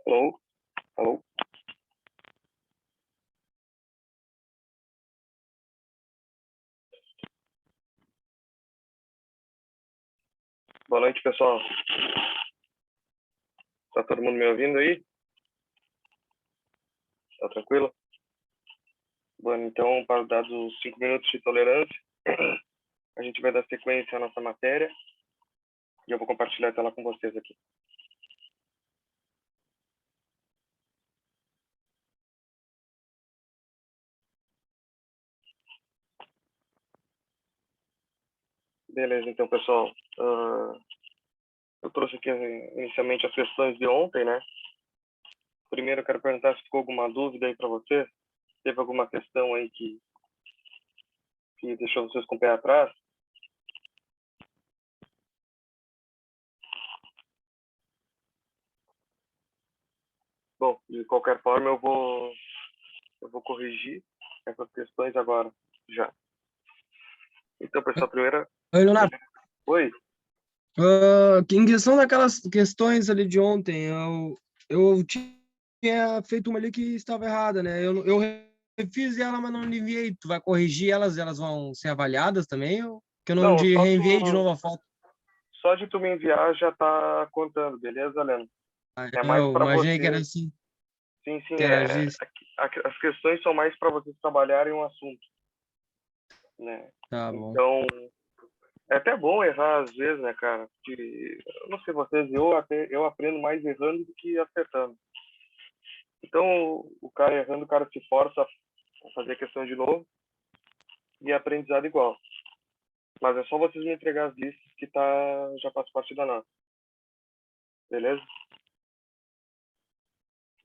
Alô? Alô? Boa noite, pessoal. Tá todo mundo me ouvindo aí? Tá tranquilo? Bom, então, para dar os 5 minutos de tolerância, a gente vai dar sequência à nossa matéria e eu vou compartilhar a tela com vocês aqui. Beleza, então, pessoal. Eu trouxe aqui inicialmente as questões de ontem, né? Primeiro, eu quero perguntar se ficou alguma dúvida aí para vocês. Teve alguma questão aí que deixou vocês com o pé atrás? Bom, de qualquer forma, eu vou corrigir essas questões agora, já. Então, pessoal, primeira... Oi, Leonardo. Oi? Em questão daquelas questões ali de ontem, eu tinha feito uma ali que estava errada, né? Eu refiz ela, mas não enviei. Tu vai corrigir elas, elas vão ser avaliadas também? Que eu não Não, reenviei de novo a foto. só de tu me enviar já tá contando, beleza, Leandro? É mais Eu para imaginei que era vocês. assim, Sim, que era isso. as questões são mais para vocês trabalharem um assunto, né? Tá bom. Então, é até bom errar às vezes, né, cara? Porque, eu não sei vocês, eu aprendo mais errando do que acertando. Então, o cara errando, o cara se força a fazer a questão de novo e é aprendizado igual. Mas é só vocês me entregar as listas que já faz parte da nossa. Beleza?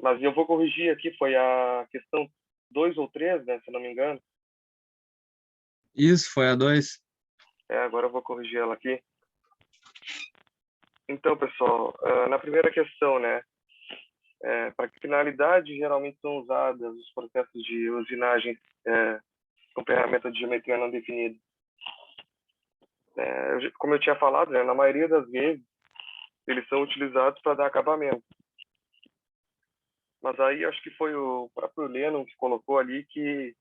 Mas eu vou corrigir aqui, foi a questão 2 ou 3, né, se não me engano. Isso, foi a 2. Agora eu vou corrigir ela aqui. Então, pessoal, na primeira questão, né, para que finalidade geralmente são usados os processos de usinagem com ferramenta de geometria não definida? Como eu tinha falado, né, na maioria das vezes, eles são utilizados para dar acabamento. Mas aí acho que foi o próprio Lennon que colocou ali que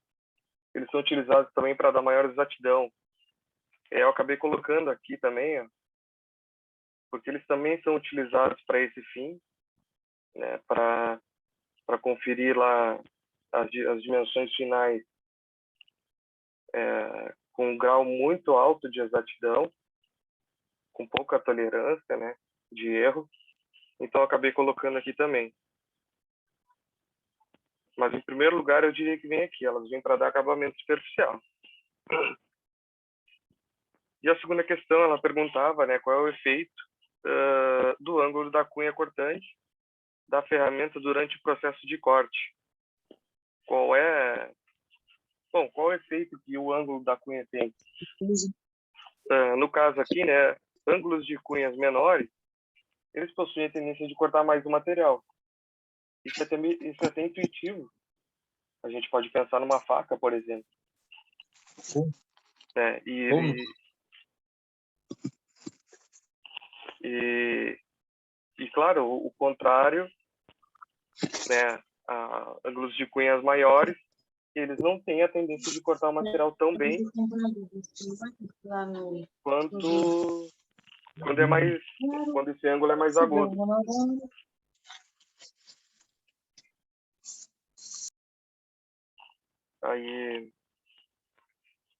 eles são utilizados também para dar maior exatidão. Eu acabei colocando aqui também, ó, porque eles também são utilizados para esse fim, né, para conferir lá as dimensões finais com um grau muito alto de exatidão, com pouca tolerância, né, de erro. Então, eu acabei colocando aqui também. Mas, em primeiro lugar, eu diria que vem aqui. Elas vêm para dar acabamento superficial. E a segunda questão, ela perguntava, né, qual é o efeito do ângulo da cunha cortante da ferramenta durante o processo de corte. Qual é o efeito que o ângulo da cunha tem? No caso aqui, né, ângulos de cunhas menores, eles possuem a tendência de cortar mais o material. Isso é até intuitivo. A gente pode pensar numa faca, por exemplo. Sim. E claro, o contrário, né, ângulos de cunhas maiores, eles não têm a tendência de cortar o material tão bem quanto quando esse ângulo é mais agudo. Aí,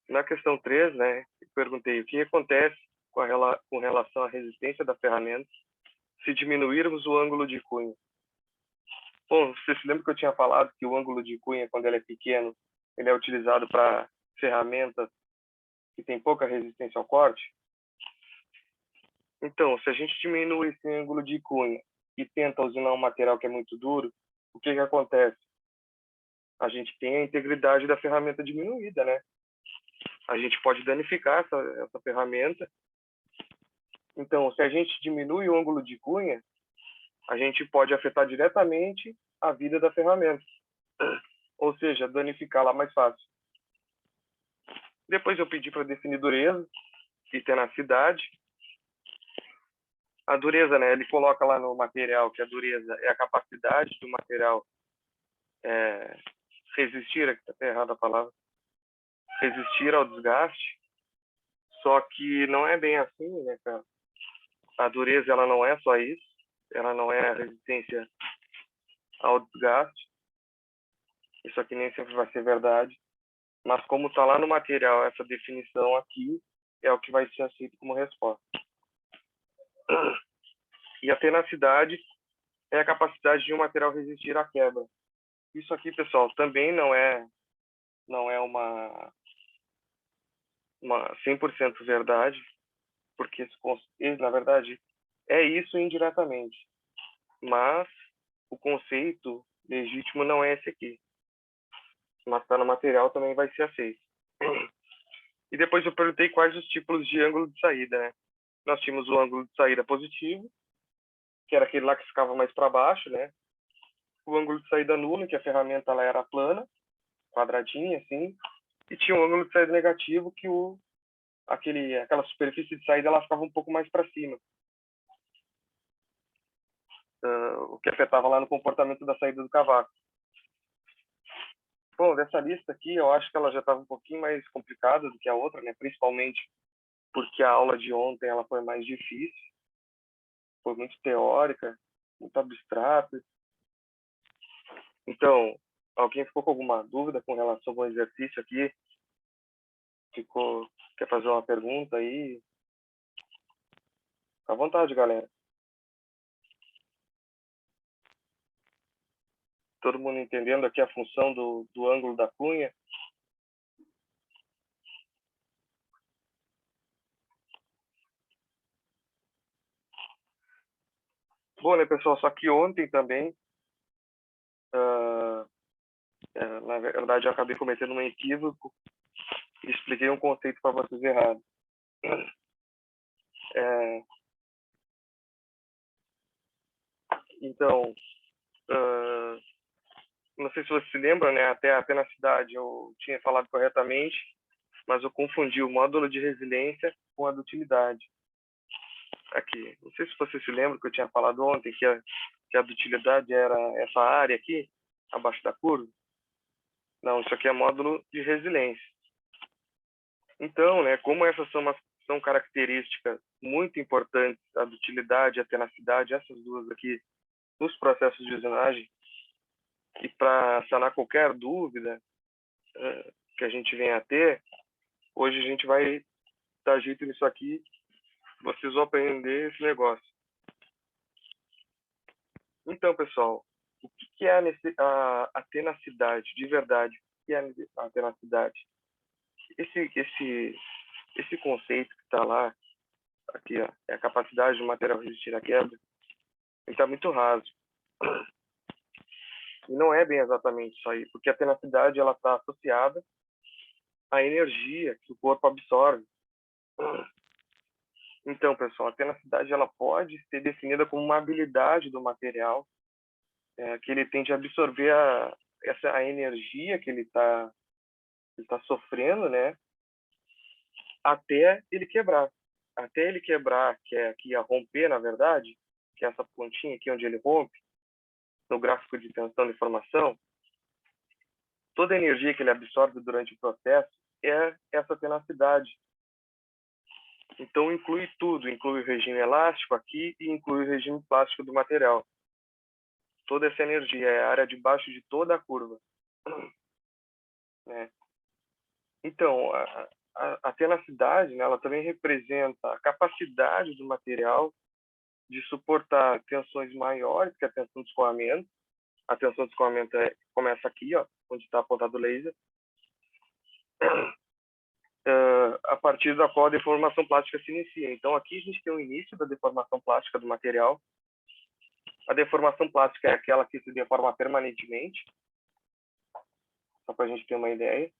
na questão 3, né, eu perguntei o que acontece com relação à resistência da ferramenta se diminuirmos o ângulo de cunha. Bom, você se lembra que eu tinha falado que o ângulo de cunha, quando ele é pequeno, ele é utilizado para ferramentas que têm pouca resistência ao corte? Então, se a gente diminui esse ângulo de cunha e tenta usinar um material que é muito duro, o que acontece? A gente tem a integridade da ferramenta diminuída, né? A gente pode danificar essa ferramenta. Então, se a gente diminui o ângulo de cunha, a gente pode afetar diretamente a vida da ferramenta. Ou seja, danificá-la mais fácil. Depois eu pedi para definir dureza e tenacidade. a dureza, né? Ele coloca lá no material que a dureza é a capacidade do material resistir, aqui tá errada a palavra, resistir ao desgaste. Só que não é bem assim, né, cara? A dureza, ela não é só isso. Ela não é a resistência ao desgaste. Isso aqui nem sempre vai ser verdade. Mas como está lá no material, essa definição aqui é o que vai ser aceito como resposta. E a tenacidade é a capacidade de um material resistir à quebra. Isso aqui, pessoal, também não é uma 100% verdade, porque na verdade é isso indiretamente. Mas o conceito legítimo não é esse aqui. Mas está no material, também vai ser aceito. E depois eu perguntei quais os tipos de ângulo de saída, né? Nós tínhamos o ângulo de saída positivo, que era aquele lá que ficava mais para baixo, né? O ângulo de saída nulo, que a ferramenta ela era plana, quadradinha, assim. E tinha o ângulo de saída negativo, que aquela superfície de saída ela ficava um pouco mais para cima. O que afetava lá no comportamento da saída do cavaco. Bom, dessa lista aqui, eu acho que ela já estava um pouquinho mais complicada do que a outra, né? Principalmente porque a aula de ontem ela foi mais difícil, foi muito teórica, muito abstrata. Então, alguém ficou com alguma dúvida com relação ao exercício aqui? Quer fazer uma pergunta aí? Fica à vontade, galera. Todo mundo entendendo aqui a função do ângulo da cunha? Bom, né, pessoal, só que ontem também, na verdade, eu acabei cometendo um equívoco e expliquei um conceito para vocês errado. Então, não sei se você se lembra, né, até na cidade eu tinha falado corretamente, mas eu confundi o módulo de resiliência com a dutilidade. Aqui, não sei se você se lembra que eu tinha falado ontem que a dutilidade era essa área aqui, abaixo da curva. Não, isso aqui é módulo de resiliência. Então, né, como essas são características muito importantes, a dutilidade e a tenacidade, essas duas aqui, nos processos de usinagem, e para sanar qualquer dúvida que a gente venha a ter, hoje a gente vai dar jeito nisso aqui, vocês vão aprender esse negócio. Então, pessoal, o que é a tenacidade, de verdade? O que é a tenacidade? Esse conceito que está lá, aqui, ó, é a capacidade do material resistir à quebra, ele está muito raso. E não é bem exatamente isso aí, porque a tenacidade ela está associada à energia que o corpo absorve. Então, pessoal, a tenacidade ela pode ser definida como uma habilidade do material que ele tende a absorver a energia que ele tá sofrendo, né, até ele quebrar. Até ele quebrar, que é aqui a romper, na verdade, que é essa pontinha aqui onde ele rompe, no gráfico de tensão de formação, toda a energia que ele absorve durante o processo é essa tenacidade. Então, inclui tudo, inclui o regime elástico aqui e inclui o regime plástico do material. Toda essa energia é a área de baixo de toda a curva. Né? Então, a tenacidade, né, ela também representa a capacidade do material de suportar tensões maiores que a tensão de escoamento. A tensão de escoamento começa aqui, ó, onde está apontado o laser, a partir da qual a deformação plástica se inicia. Então, aqui a gente tem o início da deformação plástica do material. A deformação plástica é aquela que se deforma permanentemente, só para a gente ter uma ideia.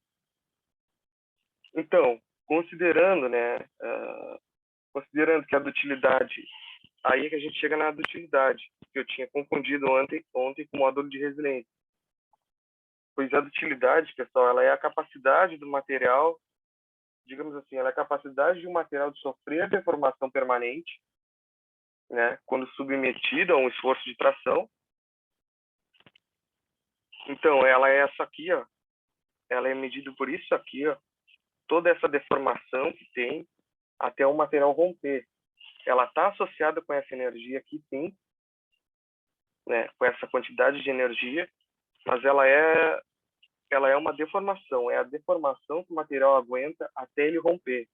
Então, considerando, né, considerando que a dutilidade, aí é que a gente chega na dutilidade, que eu tinha confundido ontem com o módulo de resiliência. Pois a dutilidade, pessoal, ela é a capacidade do material, digamos assim, ela é a capacidade de um material de sofrer deformação permanente né, quando submetida a um esforço de tração. Então, ela é essa aqui, ó. Ela é medida por isso aqui, ó. Toda essa deformação que tem até o material romper. Ela está associada com essa energia aqui, sim, né, com essa quantidade de energia, mas ela é uma deformação. É a deformação que o material aguenta até ele romper.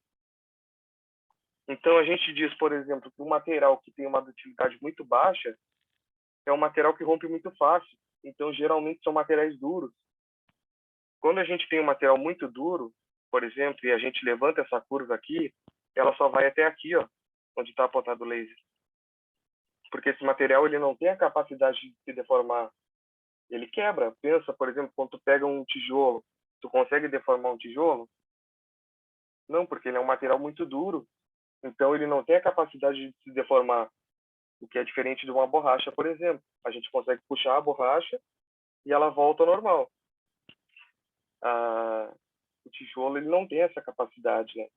Então, a gente diz, por exemplo, que um material que tem uma dutilidade muito baixa é um material que rompe muito fácil. Então, geralmente, são materiais duros. Quando a gente tem um material muito duro, por exemplo, e a gente levanta essa curva aqui, ela só vai até aqui, ó, onde está apontado o laser. Porque esse material ele não tem a capacidade de se deformar. Ele quebra. Pensa, por exemplo, quando tu pega um tijolo, tu consegue deformar um tijolo? Não, porque ele é um material muito duro. Então, ele não tem a capacidade de se deformar, o que é diferente de uma borracha, por exemplo. A gente consegue puxar a borracha e ela volta ao normal. O tijolo ele não tem essa capacidade, né?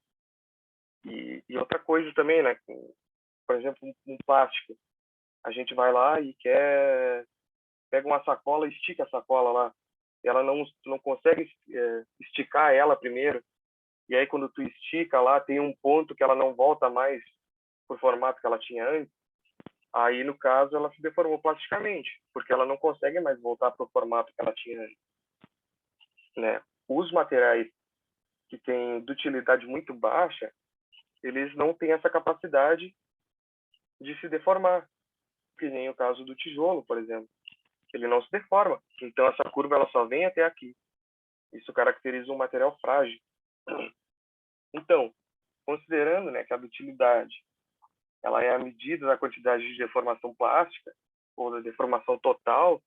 E outra coisa também, né? Por exemplo, um plástico. A gente vai lá e pega uma sacola e estica a sacola lá. Ela não consegue esticar ela primeiro. E aí, quando tu estica lá, tem um ponto que ela não volta mais pro formato que ela tinha antes. Aí, no caso, ela se deformou plasticamente, porque ela não consegue mais voltar pro formato que ela tinha antes, né? Os materiais que têm dutilidade muito baixa, eles não têm essa capacidade de se deformar, que nem o caso do tijolo, por exemplo. Ele não se deforma. Então, essa curva ela só vem até aqui. Isso caracteriza um material frágil. Então, considerando, né, que a dutilidade ela é a medida da quantidade de deformação plástica ou da deformação total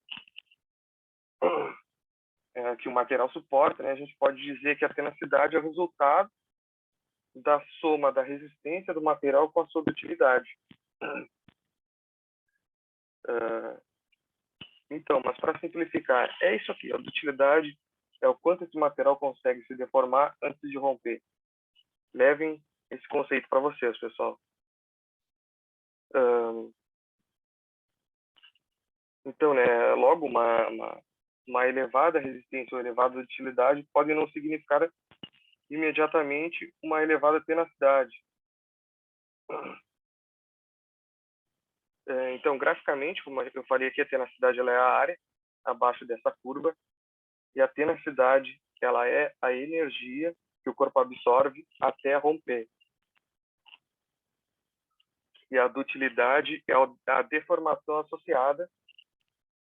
que o material suporta, né, a gente pode dizer que a tenacidade é o resultado da soma da resistência do material com a sua dutilidade. Então, mas para simplificar, é isso aqui. A dutilidade é o quanto esse material consegue se deformar antes de romper. Levem esse conceito para vocês, pessoal. Então, né, logo uma elevada resistência ou elevada dutilidade pode não significar imediatamente uma elevada tenacidade. Então, graficamente, como eu falei aqui, a tenacidade ela é a área abaixo dessa curva e a tenacidade ela é a energia que o corpo absorve até romper. E a dutilidade é a deformação associada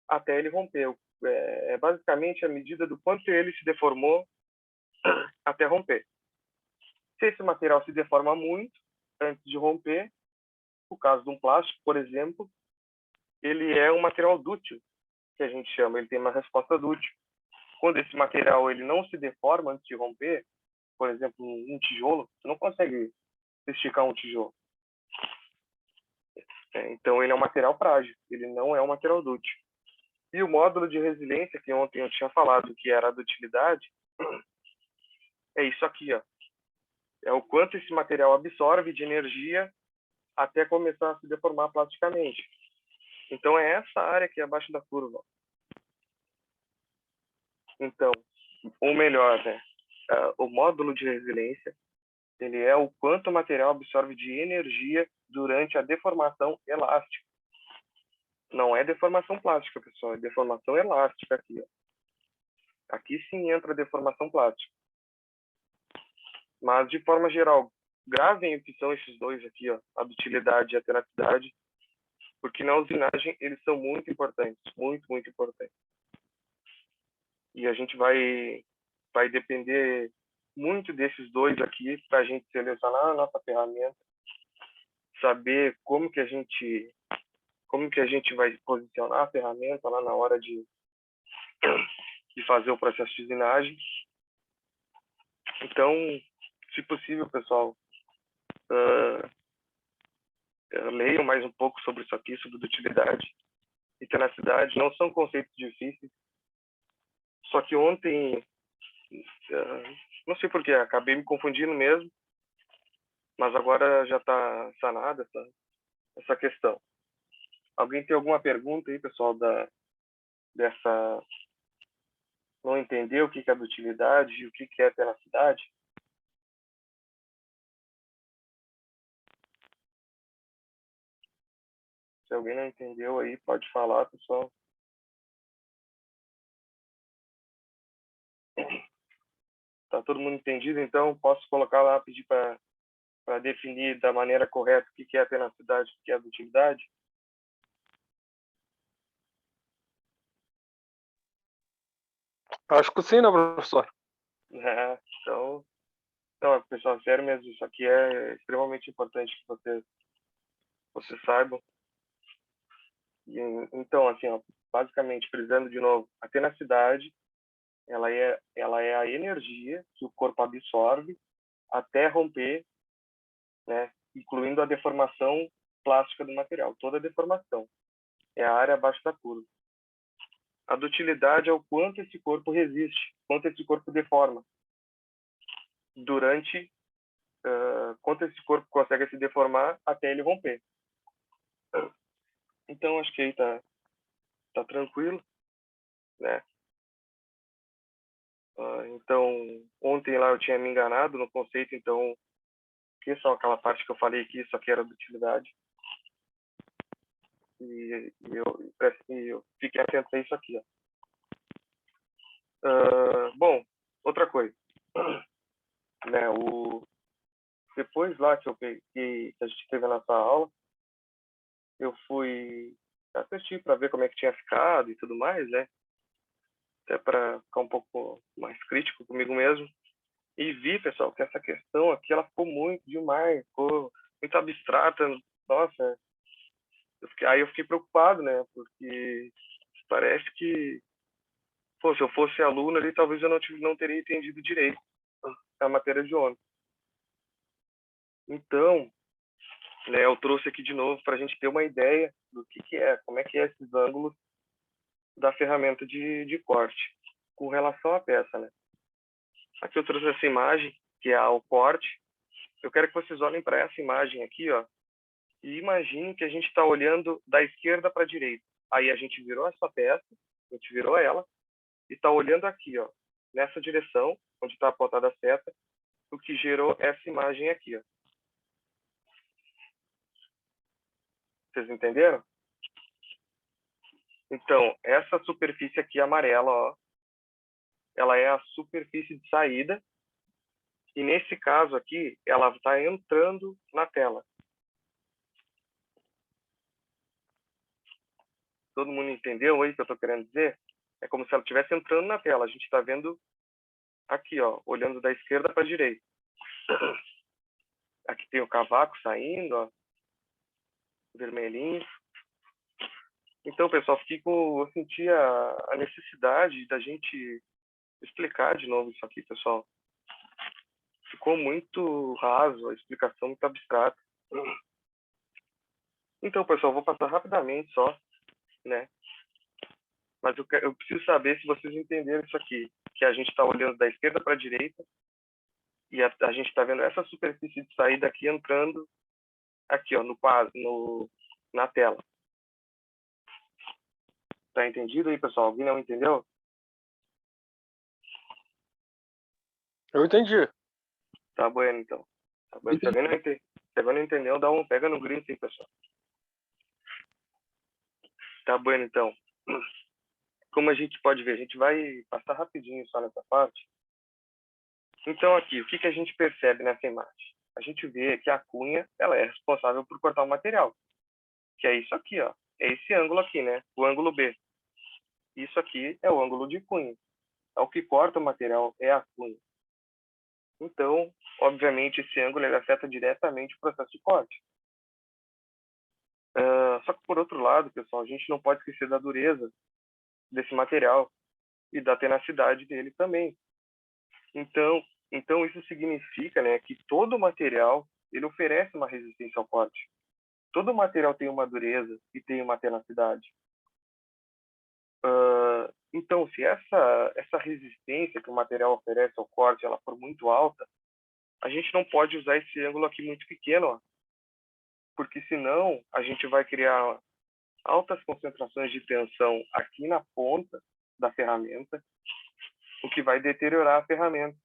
até ele romper. É basicamente a medida do quanto ele se deformou até romper. Se esse material se deforma muito antes de romper, no caso de um plástico, por exemplo, ele é um material dútil, que a gente chama, ele tem uma resposta dútil. Quando esse material ele não se deforma antes de romper, por exemplo, um tijolo, você não consegue esticar um tijolo. Então, ele é um material frágil, ele não é um material dútil. E o módulo de resiliência, que ontem eu tinha falado que era a dutilidade, é isso aqui, ó. É o quanto esse material absorve de energia até começar a se deformar plasticamente. Então, é essa área que é abaixo da curva. Então, ou melhor, né, o módulo de resiliência, ele é o quanto o material absorve de energia durante a deformação elástica. Não é deformação plástica, pessoal, é deformação elástica aqui. Ó. Aqui sim entra a deformação plástica. Mas, de forma geral, gravem o que são esses dois aqui, ó, a dutilidade e a tenacidade, porque na usinagem eles são muito importantes, muito, muito importantes. E a gente vai depender muito desses dois aqui para a gente selecionar a nossa ferramenta, saber como que a gente vai posicionar a ferramenta lá na hora de fazer o processo de usinagem. Então, se possível, pessoal, leiam mais um pouco sobre isso aqui, sobre dutilidade e tenacidade. Não são conceitos difíceis. Só que ontem, não sei porquê, acabei me confundindo mesmo, mas agora já está sanada essa questão. Alguém tem alguma pergunta aí, pessoal, dessa... Não entendeu o que é dutilidade e o que é tenacidade? Se alguém não entendeu aí, pode falar, pessoal. Tá todo mundo entendido? Então, posso colocar lá, pedir para definir da maneira correta o que é a tenacidade e o que é a dutilidade? Acho que sim, né, professor? Então, não, pessoal, sério mesmo, isso aqui é extremamente importante que vocês saibam. E, então, assim, ó, basicamente, frisando de novo, a tenacidade, ela é a energia que o corpo absorve até romper, né, incluindo a deformação plástica do material, toda a deformação. É a área abaixo da curva. A dutilidade é o quanto esse corpo resiste, quanto esse corpo deforma. Durante, quanto esse corpo consegue se deformar até ele romper. Então, acho que aí tá tranquilo, né? Então, ontem lá eu tinha me enganado no conceito, então, que só aquela parte que eu falei que isso aqui era dutilidade. E eu fiquei atento a isso aqui, ó. Bom, outra coisa, né? Depois lá que a gente teve a nossa aula, eu fui assistir para ver como é que tinha ficado e tudo mais, né? Até para ficar um pouco mais crítico comigo mesmo. E vi, pessoal, que essa questão aqui, ela ficou muito demais, ficou muito abstrata. Nossa, aí eu fiquei preocupado, né? Porque parece que, pô, se eu fosse aluno ali, talvez eu não teria entendido direito a matéria de ônibus. Então, né, eu trouxe aqui de novo para a gente ter uma ideia do que é, como é que é esses ângulos da ferramenta de corte com relação à peça, né? Aqui eu trouxe essa imagem, que é o corte. Eu quero que vocês olhem para essa imagem aqui, ó, e imaginem que a gente está olhando da esquerda para a direita. Aí a gente virou essa peça, a gente virou ela, e está olhando aqui, ó, nessa direção, onde está apontada a seta, o que gerou essa imagem aqui, ó. Vocês entenderam? Então, essa superfície aqui amarela, ó, ela é a superfície de saída, e nesse caso aqui, ela está entrando na tela. Todo mundo entendeu aí o que eu estou querendo dizer? É como se ela estivesse entrando na tela. A gente está vendo aqui, ó, olhando da esquerda para a direita. Aqui tem o cavaco saindo, ó, vermelhinho. Então, pessoal, eu senti a necessidade da gente explicar de novo isso aqui, pessoal. Ficou muito raso, a explicação muito abstrata. Então, pessoal, vou passar rapidamente só, né? Mas eu preciso saber se vocês entenderam isso aqui, que a gente está olhando da esquerda para a direita e a gente está vendo essa superfície de saída aqui entrando aqui, ó, na tela. Tá entendido aí, pessoal? Alguém não entendeu? Eu entendi. Tá bueno, então. Tá bueno. Se alguém não entendeu, pega no grito aí, pessoal. Tá bueno, então. Como a gente pode ver, a gente vai passar rapidinho só nessa parte. Então, aqui, o que a gente percebe nessa imagem? A gente vê que a cunha, ela é responsável por cortar o material. Que é isso aqui, ó. É esse ângulo aqui, né? O ângulo B. Isso aqui é o ângulo de cunha. É o que corta o material, é a cunha. Então, obviamente, esse ângulo ele afeta diretamente o processo de corte. Só que, por outro lado, pessoal, a gente não pode esquecer da dureza desse material e da tenacidade dele também. Então isso significa, né, que todo material ele oferece uma resistência ao corte. Todo material tem uma dureza e tem uma tenacidade. Então, se essa resistência que o material oferece ao corte ela for muito alta, a gente não pode usar esse ângulo aqui muito pequeno, ó, porque senão a gente vai criar altas concentrações de tensão aqui na ponta da ferramenta, o que vai deteriorar a ferramenta.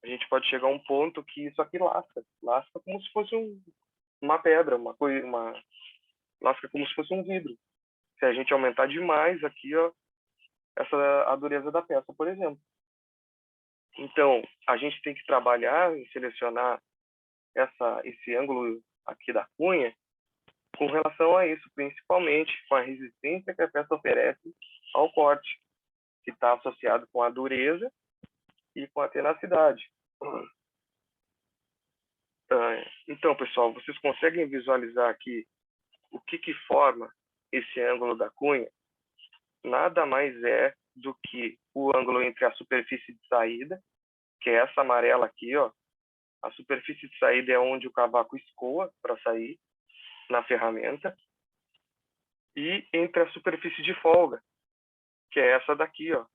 A gente pode chegar a um ponto que isso aqui lasca como se fosse uma pedra, lasca como se fosse um vidro. Se a gente aumentar demais aqui, ó, a dureza da peça, por exemplo. Então, a gente tem que trabalhar e selecionar esse ângulo aqui da cunha com relação a isso, principalmente com a resistência que a peça oferece ao corte, que está associado com a dureza e com a tenacidade. Então, pessoal, vocês conseguem visualizar aqui o que forma esse ângulo da cunha? Nada mais é do que o ângulo entre a superfície de saída, que é essa amarela aqui, ó. A superfície de saída é onde o cavaco escoa para sair na ferramenta, e entre a superfície de folga, que é essa daqui, ó.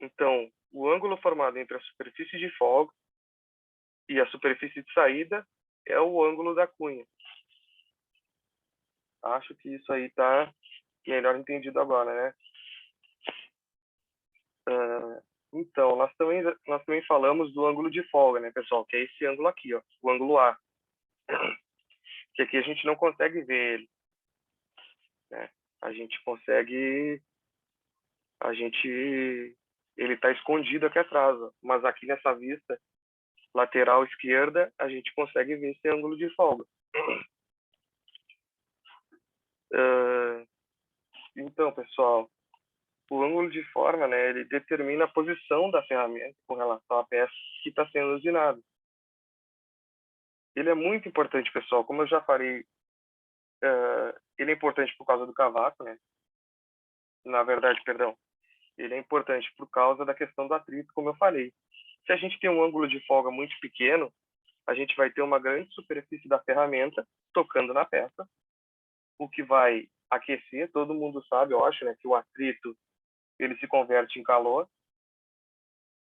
Então, o ângulo formado entre a superfície de folga e a superfície de saída é o ângulo da cunha. Acho que isso aí está melhor entendido agora, né? Então, nós também falamos do ângulo de folga, né, pessoal? Que é esse ângulo aqui, ó, o ângulo A. Que aqui a gente não consegue ver ele, né? Ele está escondido aqui atrás, ó. Mas aqui nessa vista lateral esquerda, a gente consegue ver esse ângulo de folga. Então, pessoal, o ângulo de forma, né, ele determina a posição da ferramenta com relação à peça que está sendo usinada. Ele é muito importante, pessoal. Como eu já falei, ele é importante por causa do cavaco, né? Na verdade, perdão, ele é importante por causa da questão do atrito, como eu falei. Se a gente tem um ângulo de folga muito pequeno, a gente vai ter uma grande superfície da ferramenta tocando na peça, o que vai aquecer. Todo mundo sabe, eu acho, né, que o atrito ele se converte em calor.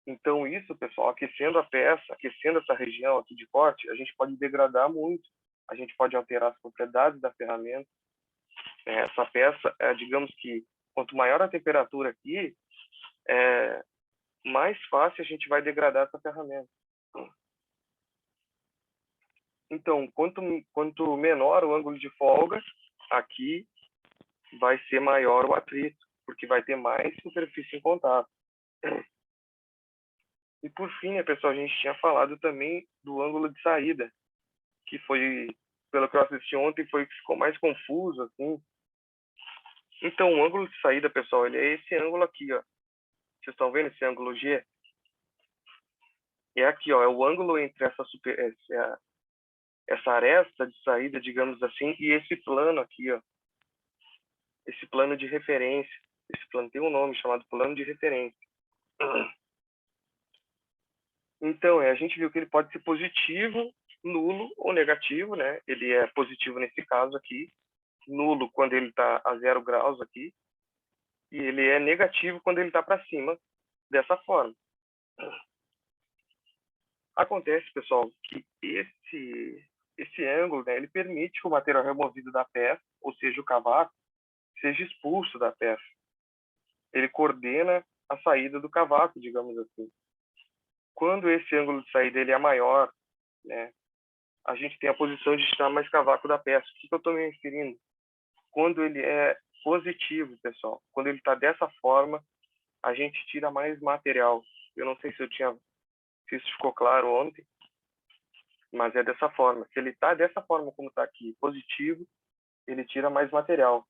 Então isso, pessoal, aquecendo a peça, aquecendo essa região aqui de corte, a gente pode degradar muito, a gente pode alterar as propriedades da ferramenta. Essa peça, digamos que quanto maior a temperatura aqui, mais fácil a gente vai degradar essa ferramenta. Então, quanto menor o ângulo de folga, aqui vai ser maior o atrito, porque vai ter mais superfície em contato. E por fim, né, pessoal, a gente tinha falado também do ângulo de saída, que foi, pelo que eu assisti ontem, foi o que ficou mais confuso, assim. Então, o ângulo de saída, pessoal, ele é esse ângulo aqui, ó. Vocês estão vendo esse ângulo G? É aqui, ó, é o ângulo entre essa aresta de saída, digamos assim, e esse plano aqui, ó. Esse plano de referência. Esse plano tem um nome chamado plano de referência. Então, a gente viu que ele pode ser positivo, nulo ou negativo, né? Ele é positivo nesse caso aqui, nulo quando ele está a 0 graus aqui, e ele é negativo quando ele está para cima, dessa forma. Acontece, pessoal, que esse ângulo, né, ele permite que o material removido da peça, ou seja, o cavaco, seja expulso da peça. Ele coordena a saída do cavaco, digamos assim. Quando esse ângulo de saída ele é maior, né, a gente tem a posição de tirar mais cavaco da peça. O que eu estou me referindo? Quando ele é positivo, pessoal, quando ele está dessa forma, a gente tira mais material. Eu não sei se isso ficou claro ontem, mas é dessa forma. Se ele está dessa forma como está aqui, positivo, ele tira mais material.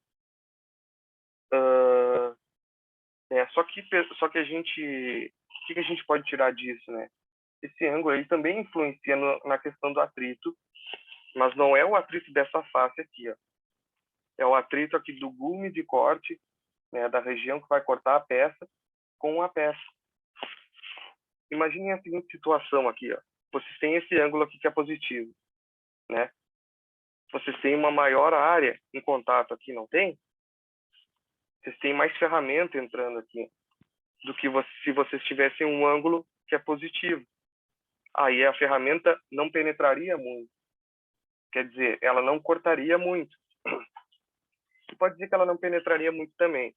Só que a gente, o que a gente pode tirar disso, né? Esse ângulo ele também influencia na questão do atrito, mas não é o atrito dessa face aqui, ó. É o atrito aqui do gume de corte, né, da região que vai cortar a peça com a peça. Imaginem a seguinte situação aqui, ó. Vocês têm esse ângulo aqui que é positivo, né? Vocês têm uma maior área em contato aqui, não tem? Vocês têm mais ferramenta entrando aqui do que se vocês tivessem um ângulo que é positivo. Aí a ferramenta não penetraria muito. Quer dizer, ela não cortaria muito. E pode dizer que ela não penetraria muito também.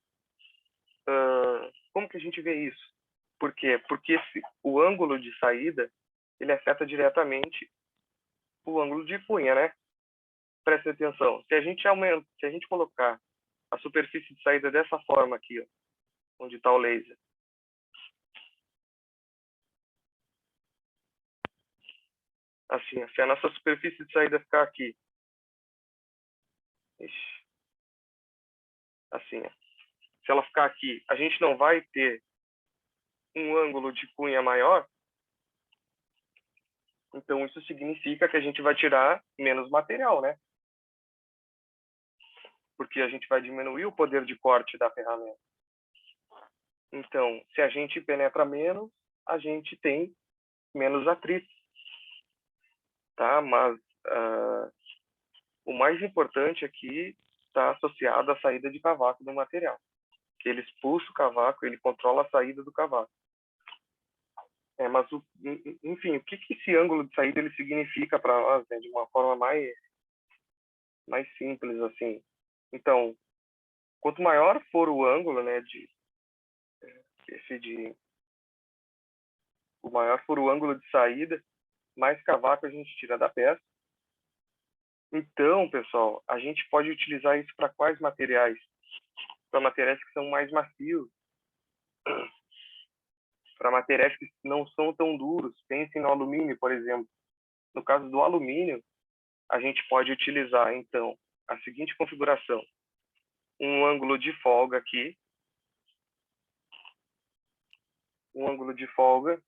Como que a gente vê isso? Por quê? Porque o ângulo de saída, ele afeta diretamente o ângulo de cunha, né? Preste atenção. Se a gente colocar a superfície de saída dessa forma aqui, ó, onde está o laser, assim, ó, se a nossa superfície de saída ficar aqui, assim, ó, se ela ficar aqui, a gente não vai ter um ângulo de cunha maior, então isso significa que a gente vai tirar menos material, né? Porque a gente vai diminuir o poder de corte da ferramenta. Então, se a gente penetra menos, a gente tem menos atrito, tá? Mas o mais importante aqui está associado à saída de cavaco do material, que ele expulsa o cavaco, ele controla a saída do cavaco. Mas, enfim, o que esse ângulo de saída ele significa para nós, né, de uma forma mais simples, assim. Então, quanto maior for o ângulo, né, o maior for o ângulo de saída, mais cavaco a gente tira da peça. Então, pessoal, a gente pode utilizar isso para quais materiais? Para materiais que são mais macios, para materiais que não são tão duros. Pensem no alumínio, por exemplo. No caso do alumínio, a gente pode utilizar, então, a seguinte configuração. Um ângulo de folga aqui. Um ângulo de folga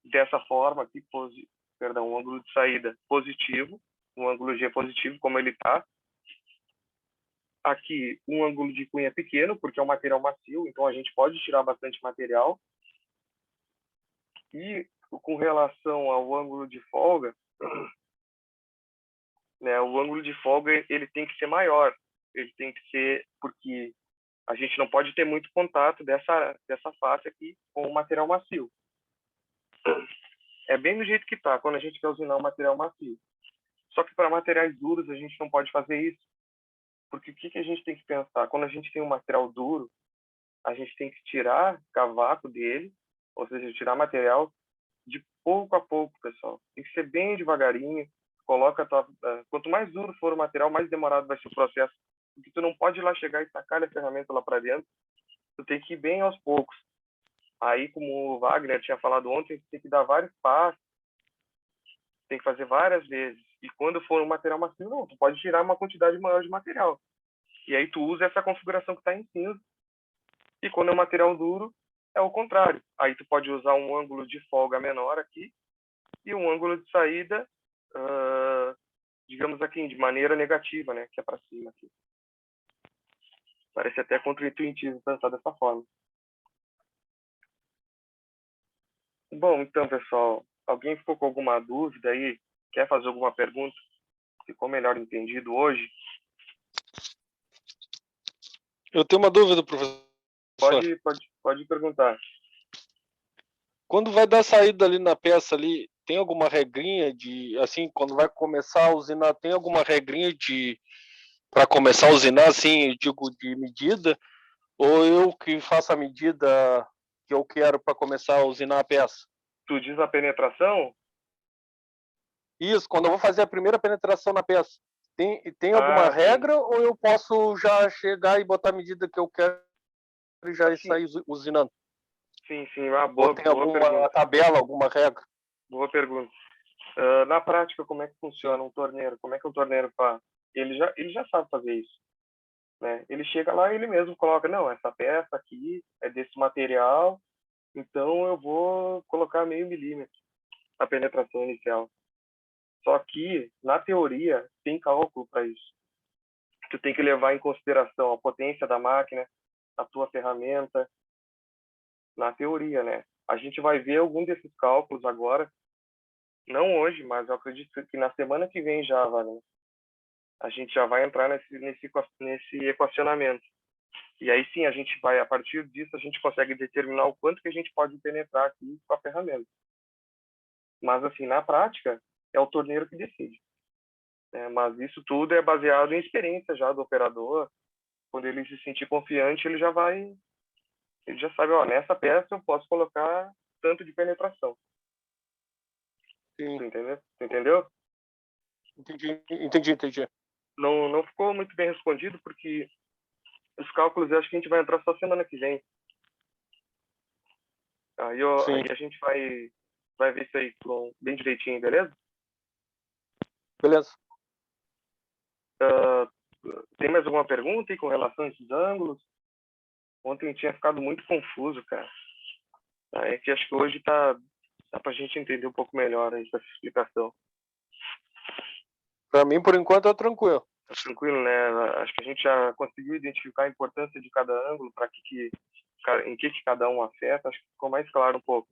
dessa forma aqui, um ângulo de saída positivo, um ângulo G positivo, como ele está. Aqui, um ângulo de cunha pequeno, porque é um material macio, então a gente pode tirar bastante material. E com relação ao ângulo de folga, né, o ângulo de folga ele tem que ser maior. Ele tem que ser, porque a gente não pode ter muito contato dessa face aqui com o material macio. É bem do jeito que está, quando a gente quer usinar um material macio. Só que para materiais duros a gente não pode fazer isso. Porque o que a gente tem que pensar? Quando a gente tem um material duro, a gente tem que tirar cavaco dele, ou seja, tirar material de pouco a pouco, pessoal. Tem que ser bem devagarinho. Quanto mais duro for o material, mais demorado vai ser o processo. Porque tu não pode ir lá chegar e tacar a ferramenta lá para dentro. Tu tem que ir bem aos poucos. Aí, como o Wagner tinha falado ontem, tu tem que dar vários passos. Tem que fazer várias vezes. E quando for um material macio, não, tu pode tirar uma quantidade maior de material. E aí tu usa essa configuração que está em cinza. E quando é um material duro, é o contrário. Aí tu pode usar um ângulo de folga menor aqui e um ângulo de saída, digamos aqui, de maneira negativa, né? Que é para cima aqui. Parece até contra-intuitivo pensar dessa forma. Bom, então, pessoal, alguém ficou com alguma dúvida aí? Quer fazer alguma pergunta? Ficou melhor entendido hoje? Eu tenho uma dúvida, professor. Pode perguntar. Quando vai dar saída ali na peça ali, tem alguma regrinha de, assim, quando vai começar a usinar, tem alguma regrinha de para começar a usinar, assim, eu digo de medida, ou eu que faço a medida que eu quero para começar a usinar a peça? Tu diz a penetração? Isso, quando eu vou fazer a primeira penetração na peça, tem alguma regra, ou eu posso já chegar e botar a medida que eu quero e já sair usinando? Sim, Ou tem alguma pergunta. tabela, alguma regra? Boa pergunta. Na prática, como é que funciona um torneiro? Como é que um torneiro faz? Ele já sabe fazer isso, né? Ele chega lá e ele mesmo coloca, não, essa peça aqui é desse material, então eu vou colocar meio milímetro a penetração inicial. Só que, na teoria, tem cálculo para isso. Tu tem que levar em consideração a potência da máquina, a tua ferramenta, na teoria, né? A gente vai ver algum desses cálculos agora, não hoje, mas eu acredito que na semana que vem já, Wagner, a gente já vai entrar nesse equacionamento. E aí sim, a partir disso, a gente consegue determinar o quanto que a gente pode penetrar aqui com a ferramenta. Mas assim, na prática, é o torneiro que decide. Mas isso tudo é baseado em experiência já do operador. Quando ele se sentir confiante, ele já sabe, ó, nessa peça eu posso colocar tanto de penetração. Sim. Tu entendeu? Entendi. Não ficou muito bem respondido, porque os cálculos eu acho que a gente vai entrar só semana que vem. Aí a gente vai ver isso aí bem direitinho, beleza? Beleza. Tem mais alguma pergunta aí com relação a esses ângulos? Ontem tinha ficado muito confuso, cara. É que acho que hoje dá pra gente entender um pouco melhor essa explicação. Para mim, por enquanto, é tranquilo. Tá tranquilo, né? Acho que a gente já conseguiu identificar a importância de cada ângulo, em que cada um afeta. Acho que ficou mais claro um pouco.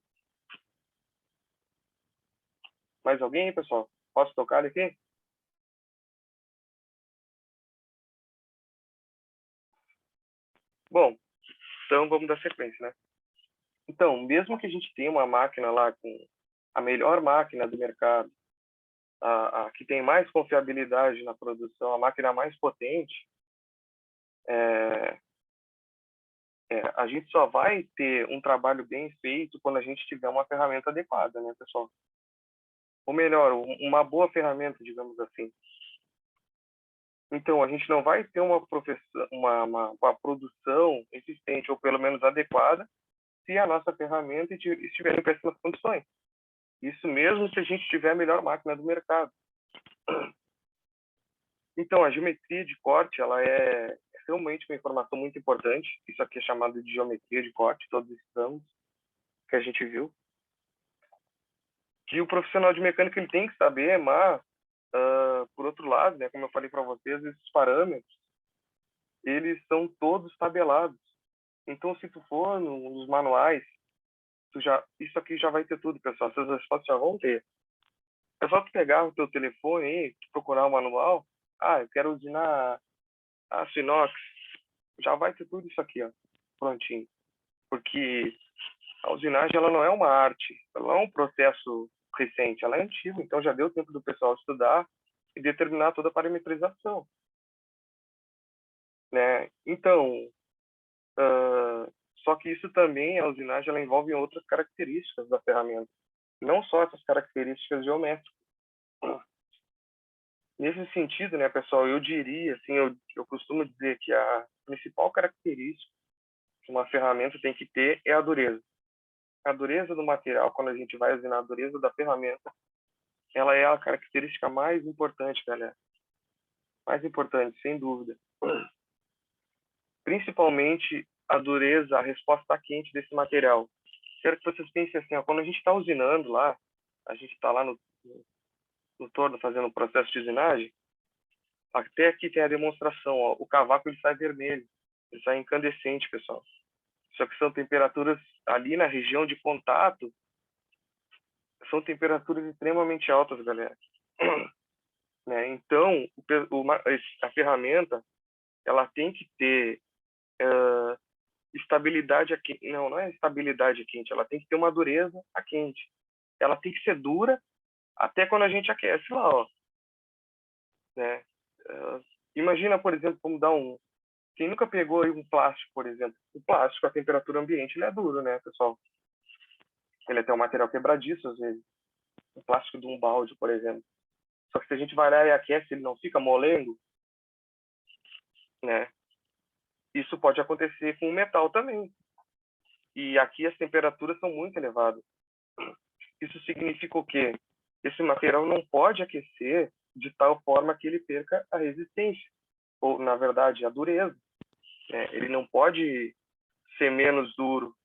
Mais alguém aí, pessoal? Posso tocar aqui? Bom, então vamos dar sequência, né? Então, mesmo que a gente tenha uma máquina lá com a melhor máquina do mercado, a que tem mais confiabilidade na produção, a máquina mais potente, a gente só vai ter um trabalho bem feito quando a gente tiver uma ferramenta adequada, né, pessoal? Ou melhor, uma boa ferramenta, digamos assim. Então, a gente não vai ter uma produção existente, ou pelo menos adequada, se a nossa ferramenta estiver em péssimas condições. Isso mesmo se a gente tiver a melhor máquina do mercado. Então, a geometria de corte, ela é realmente uma informação muito importante. Isso aqui é chamado de geometria de corte, todos esses ramos que a gente viu. Que o profissional de mecânica ele tem que saber, mas, por outro lado, né, como eu falei para vocês, esses parâmetros, eles são todos tabelados. Então, se tu for nos manuais, isso aqui já vai ter tudo, pessoal. Essas respostas já vão ter. É só tu pegar o teu telefone e procurar o manual. Eu quero usinar aço inox. Já vai ter tudo isso aqui, ó, prontinho. Porque a usinagem, ela não é uma arte, ela não é um processo recente, ela é antiga. Então já deu tempo do pessoal estudar e determinar toda a parametrização, né? Então, só que isso também, a usinagem, ela envolve outras características da ferramenta, não só essas características geométricas. Nesse sentido, né, pessoal, eu diria, assim, eu costumo dizer que a principal característica que uma ferramenta tem que ter é a dureza. A dureza do material, quando a gente vai usinar a dureza da ferramenta, ela é a característica mais importante, galera. Mais importante, sem dúvida. Principalmente a dureza, a resposta quente desse material. Quero que vocês pensem assim, ó, quando a gente está usinando lá, a gente está lá no torno fazendo o processo de usinagem, até aqui tem a demonstração, ó, o cavaco ele sai vermelho, ele sai incandescente, pessoal. Só que são temperaturas ali na região de contato, são temperaturas extremamente altas, galera. Né? Então, a ferramenta, ela tem que ter estabilidade a quente. Não é estabilidade a quente, ela tem que ter uma dureza a quente. Ela tem que ser dura até quando a gente aquece lá, ó. Né? Imagina, por exemplo, como dar um... Quem nunca pegou aí um plástico, por exemplo? O plástico, a temperatura ambiente, ele é duro, né, pessoal? Ele tem um material quebradiço, às vezes. O plástico de um balde, por exemplo. Só que se a gente vai lá e aquece, ele não fica molengo, né? Isso pode acontecer com o metal também. E aqui as temperaturas são muito elevadas. Isso significa o quê? Esse material não pode aquecer de tal forma que ele perca a resistência, ou, na verdade, a dureza. Ele não pode ser menos duro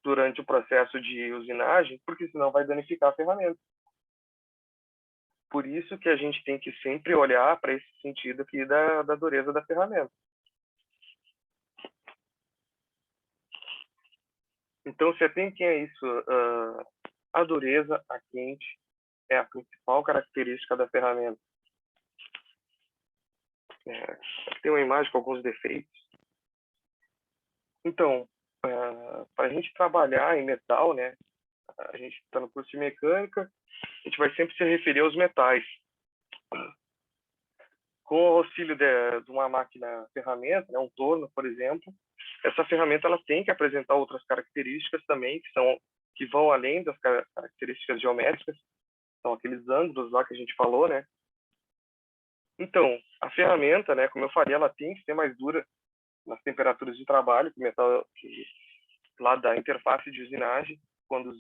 durante o processo de usinagem, porque senão vai danificar a ferramenta. Por isso que a gente tem que sempre olhar para esse sentido aqui da dureza da ferramenta. Então, se tem que é isso, a dureza, a quente, é a principal característica da ferramenta. Aqui tem uma imagem com alguns defeitos. Então, para a gente trabalhar em metal, né, a gente está no curso de mecânica, a gente vai sempre se referir aos metais. Com o auxílio de uma máquina ferramenta, né, um torno, por exemplo, essa ferramenta ela tem que apresentar outras características também, que vão além das características geométricas, são aqueles ângulos lá que a gente falou, né? Então, a ferramenta, né, como eu falei, ela tem que ser mais dura nas temperaturas de trabalho, que o metal lá da interface de usinagem, quando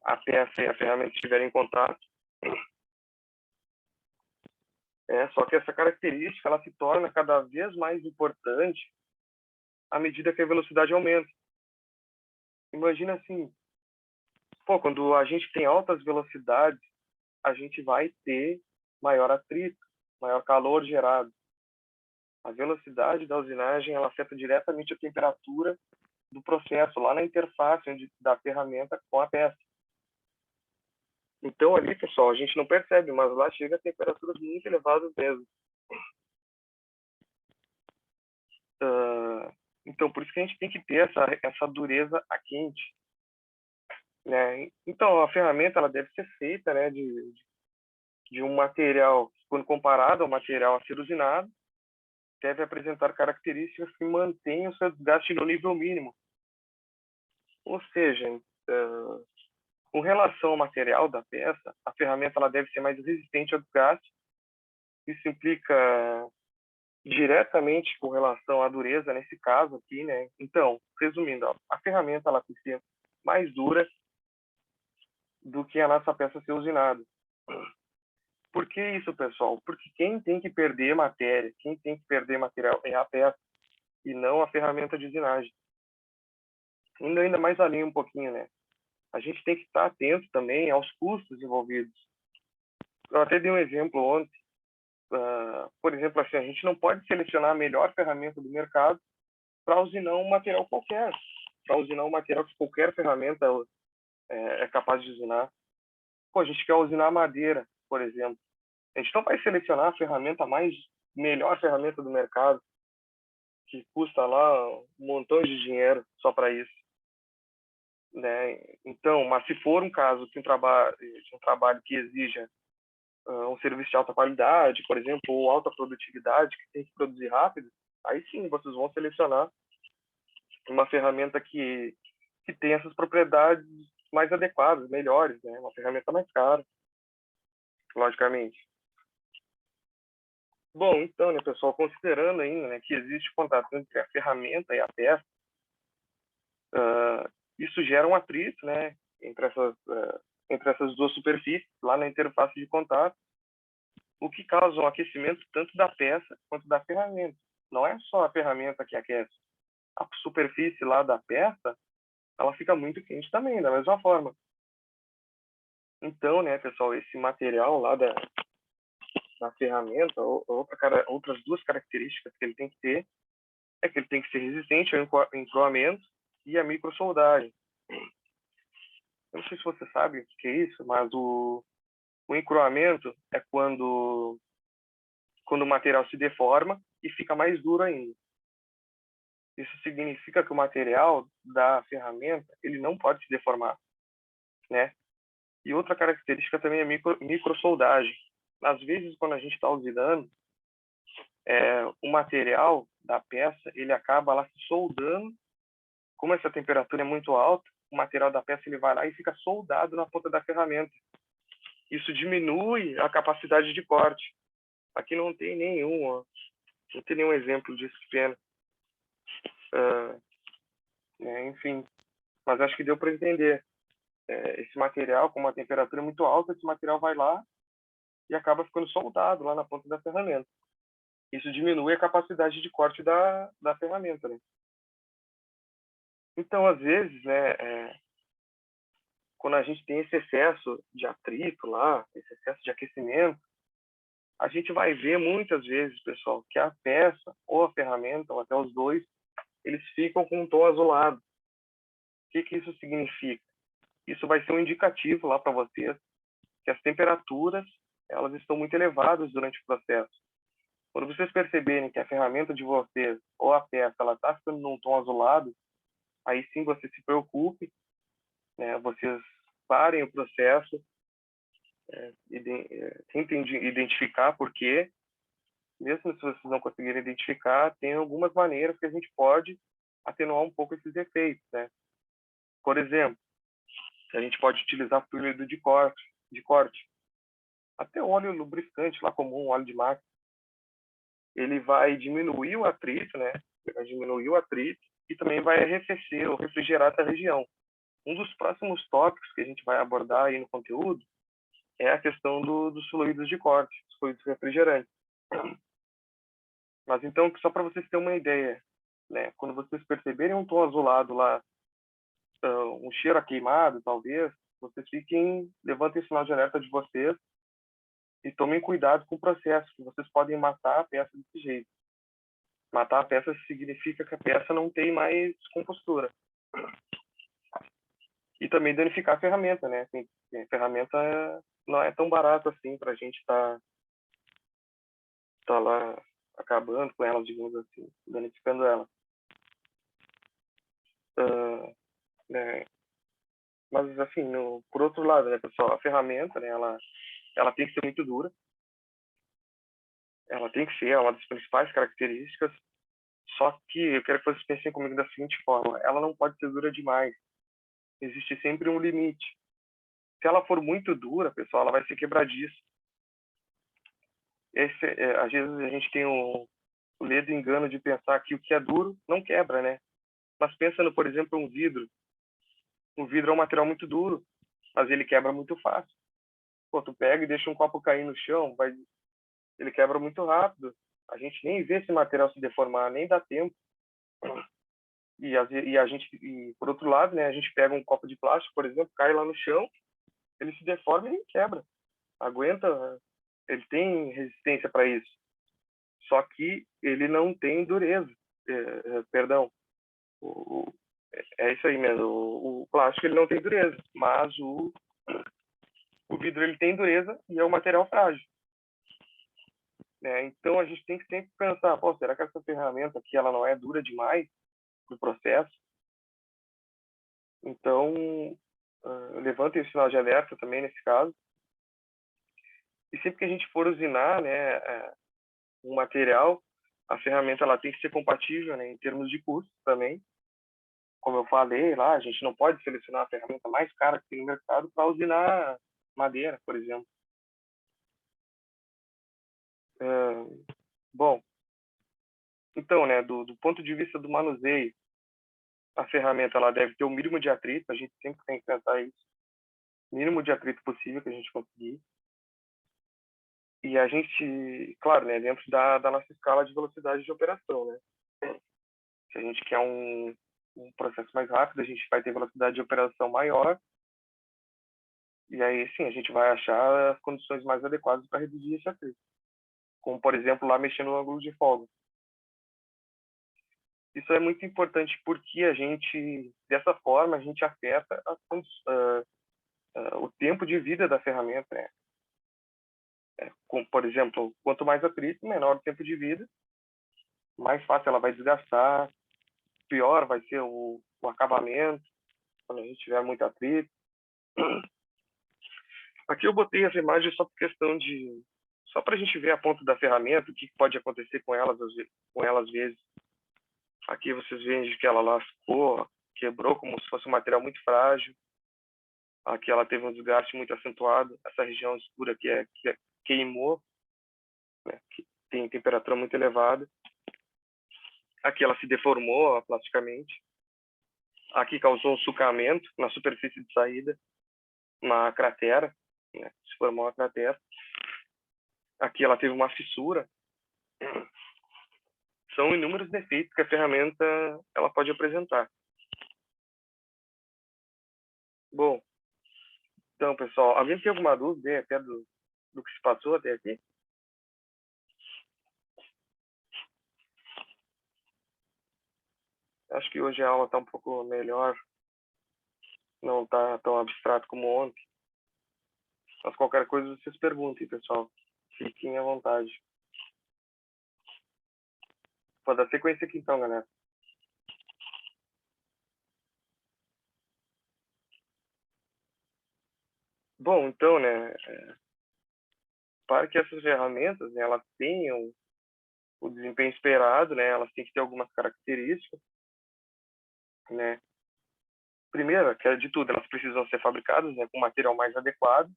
a peça e a ferramenta estiverem em contato. Só que essa característica ela se torna cada vez mais importante à medida que a velocidade aumenta. Imagina assim, quando a gente tem altas velocidades, a gente vai ter maior atrito, maior calor gerado. A velocidade da usinagem ela afeta diretamente a temperatura do processo, lá na interface da ferramenta com a peça. Então, ali, pessoal, a gente não percebe, mas lá chega a temperaturas muito elevadas mesmo. Então, por isso que a gente tem que ter essa dureza a quente. Né? Então, a ferramenta ela deve ser feita, né, de um material, quando comparado ao material a ser usinado, deve apresentar características que mantenham o seu desgaste no nível mínimo. Ou seja, com relação ao material da peça, a ferramenta ela deve ser mais resistente ao desgaste. Isso implica diretamente com relação à dureza nesse caso aqui, né? Então, resumindo, a ferramenta ela tem que ser mais dura do que a nossa peça ser usinada. Por que isso, pessoal? Porque quem tem que perder matéria, quem tem que perder material é a peça e não a ferramenta de usinagem. Indo ainda mais além um pouquinho, né? A gente tem que estar atento também aos custos envolvidos. Eu até dei um exemplo ontem. Por exemplo, assim, a gente não pode selecionar a melhor ferramenta do mercado para usinar um material qualquer, para usinar um material que qualquer ferramenta é capaz de usinar. A gente quer usinar madeira, por exemplo. A gente não vai selecionar a melhor ferramenta do mercado, que custa lá um montão de dinheiro só para isso. Né? Então, mas se for um caso de um trabalho que exija um serviço de alta qualidade, por exemplo, ou alta produtividade, que tem que produzir rápido, aí sim vocês vão selecionar uma ferramenta que tem essas propriedades mais adequadas, melhores, né? Uma ferramenta mais cara, logicamente. Bom, então, né, pessoal, considerando ainda, né, que existe contato entre a ferramenta e a peça, isso gera um atrito, né, entre essas duas superfícies, lá na interface de contato, o que causa um aquecimento tanto da peça quanto da ferramenta. Não é só a ferramenta que aquece. A superfície lá da peça, ela fica muito quente também, da mesma forma. Então, né, pessoal, esse material lá da ferramenta, outras duas características que ele tem que ter, é que ele tem que ser resistente ao encroamento e à microsoldagem. Eu não sei se você sabe o que é isso, mas o encroamento é quando o material se deforma e fica mais duro ainda. Isso significa que o material da ferramenta ele não pode se deformar, né? E outra característica também é a microsoldagem. Às vezes, quando a gente está usinando, o material da peça ele acaba lá se soldando. Como essa temperatura é muito alta, o material da peça ele vai lá e fica soldado na ponta da ferramenta. Isso diminui a capacidade de corte. Aqui não tem nenhum exemplo disso, que pena. Enfim, mas acho que deu para entender. Esse material, com uma temperatura muito alta, esse material vai lá e acaba ficando soldado lá na ponta da ferramenta. Isso diminui a capacidade de corte da ferramenta, né? Então, às vezes, né, quando a gente tem esse excesso de atrito lá, esse excesso de aquecimento, a gente vai ver muitas vezes, pessoal, que a peça ou a ferramenta, ou até os dois, eles ficam com um tom azulado. O que isso significa? Isso vai ser um indicativo lá para vocês que as temperaturas elas estão muito elevadas durante o processo. Quando vocês perceberem que a ferramenta de vocês ou a peça ela está ficando num tom azulado, aí sim você se preocupe, né? Vocês parem o processo, tentem identificar por quê. Mesmo se vocês não conseguirem identificar, tem algumas maneiras que a gente pode atenuar um pouco esses efeitos, né? Por exemplo, a gente pode utilizar fluido de corte. Até óleo lubrificante lá comum, óleo de máquina. Ele vai diminuir o atrito, né? Ele vai diminuir o atrito e também vai arrefecer ou refrigerar essa região. Um dos próximos tópicos que a gente vai abordar aí no conteúdo é a questão dos fluidos de corte, os fluidos refrigerantes. Mas então, só para vocês terem uma ideia, né? Quando vocês perceberem um tom azulado lá, um cheiro a queimado, talvez, vocês levantem o sinal de alerta de vocês e tomem cuidado com o processo, que vocês podem matar a peça desse jeito. Matar a peça significa que a peça não tem mais compostura. E também danificar a ferramenta, né? A ferramenta não é tão barata assim para a gente tá lá acabando com ela, digamos assim, danificando ela. Né? Mas, assim, por outro lado, né, pessoal, a ferramenta, né, ela tem que ser muito dura. Ela tem que ser, é uma das principais características. Só que eu quero que vocês pensem comigo da seguinte forma: ela não pode ser dura demais. Existe sempre um limite. Se ela for muito dura, pessoal, ela vai ser quebradiça. Às vezes a gente tem o ledo engano de pensar que o que é duro não quebra, né? Mas pensa por exemplo, um vidro. O vidro é um material muito duro, mas ele quebra muito fácil. Pô, tu pega e deixa um copo cair no chão, ele quebra muito rápido. A gente nem vê esse material se deformar, nem dá tempo. E por outro lado, né, a gente pega um copo de plástico, por exemplo, cai lá no chão, ele se deforma e quebra. Aguenta, ele tem resistência para isso. Só que ele não tem dureza. Perdão. É isso aí mesmo. O plástico ele não tem dureza, mas o vidro ele tem dureza e é um material frágil. Né? Então a gente tem que sempre pensar, pô, será que essa ferramenta aqui ela não é dura demais para o processo? Então levantem o sinal de alerta também nesse caso. E sempre que a gente for usinar, né, um material, a ferramenta ela tem que ser compatível, né, em termos de custo também. Como eu falei lá, a gente não pode selecionar a ferramenta mais cara que tem no mercado para usinar madeira, por exemplo. Bom, então, né, do ponto de vista do manuseio, a ferramenta ela deve ter o mínimo de atrito, a gente sempre tem que pensar isso, mínimo de atrito possível que a gente conseguir. E a gente, claro, né, dentro da nossa escala de velocidade de operação, né? Se a gente quer um processo mais rápido, a gente vai ter velocidade de operação maior. E aí, sim, a gente vai achar as condições mais adequadas para reduzir esse atrito. Como, por exemplo, lá mexendo no ângulo de folga. Isso é muito importante porque dessa forma, a gente afeta o tempo de vida da ferramenta, né? Por exemplo, quanto mais atrito, menor o tempo de vida, mais fácil ela vai desgastar, pior vai ser o acabamento, quando a gente tiver muito atrito. Aqui eu botei as imagens só por questão só para a gente ver a ponta da ferramenta, o que pode acontecer com elas às vezes. Aqui vocês veem que ela lascou, quebrou como se fosse um material muito frágil. Aqui ela teve um desgaste muito acentuado. Essa região escura aqui que queimou, né, que tem temperatura muito elevada. Aqui ela se deformou plasticamente. Aqui causou um sulcamento na superfície de saída, uma cratera, né, se formou uma cratera. Aqui ela teve uma fissura. São inúmeros defeitos que a ferramenta ela pode apresentar. Bom, então, pessoal, alguém tem alguma dúvida até do que se passou até aqui? Acho que hoje a aula está um pouco melhor, não está tão abstrato como ontem. Mas qualquer coisa vocês perguntem, pessoal. Fiquem à vontade. Vou dar sequência aqui então, galera. Bom, então, né, para que essas ferramentas, né, elas tenham o desempenho esperado, né, elas têm que ter algumas características, né. Primeiro, que é de tudo, elas precisam ser fabricadas, né, com material mais adequado.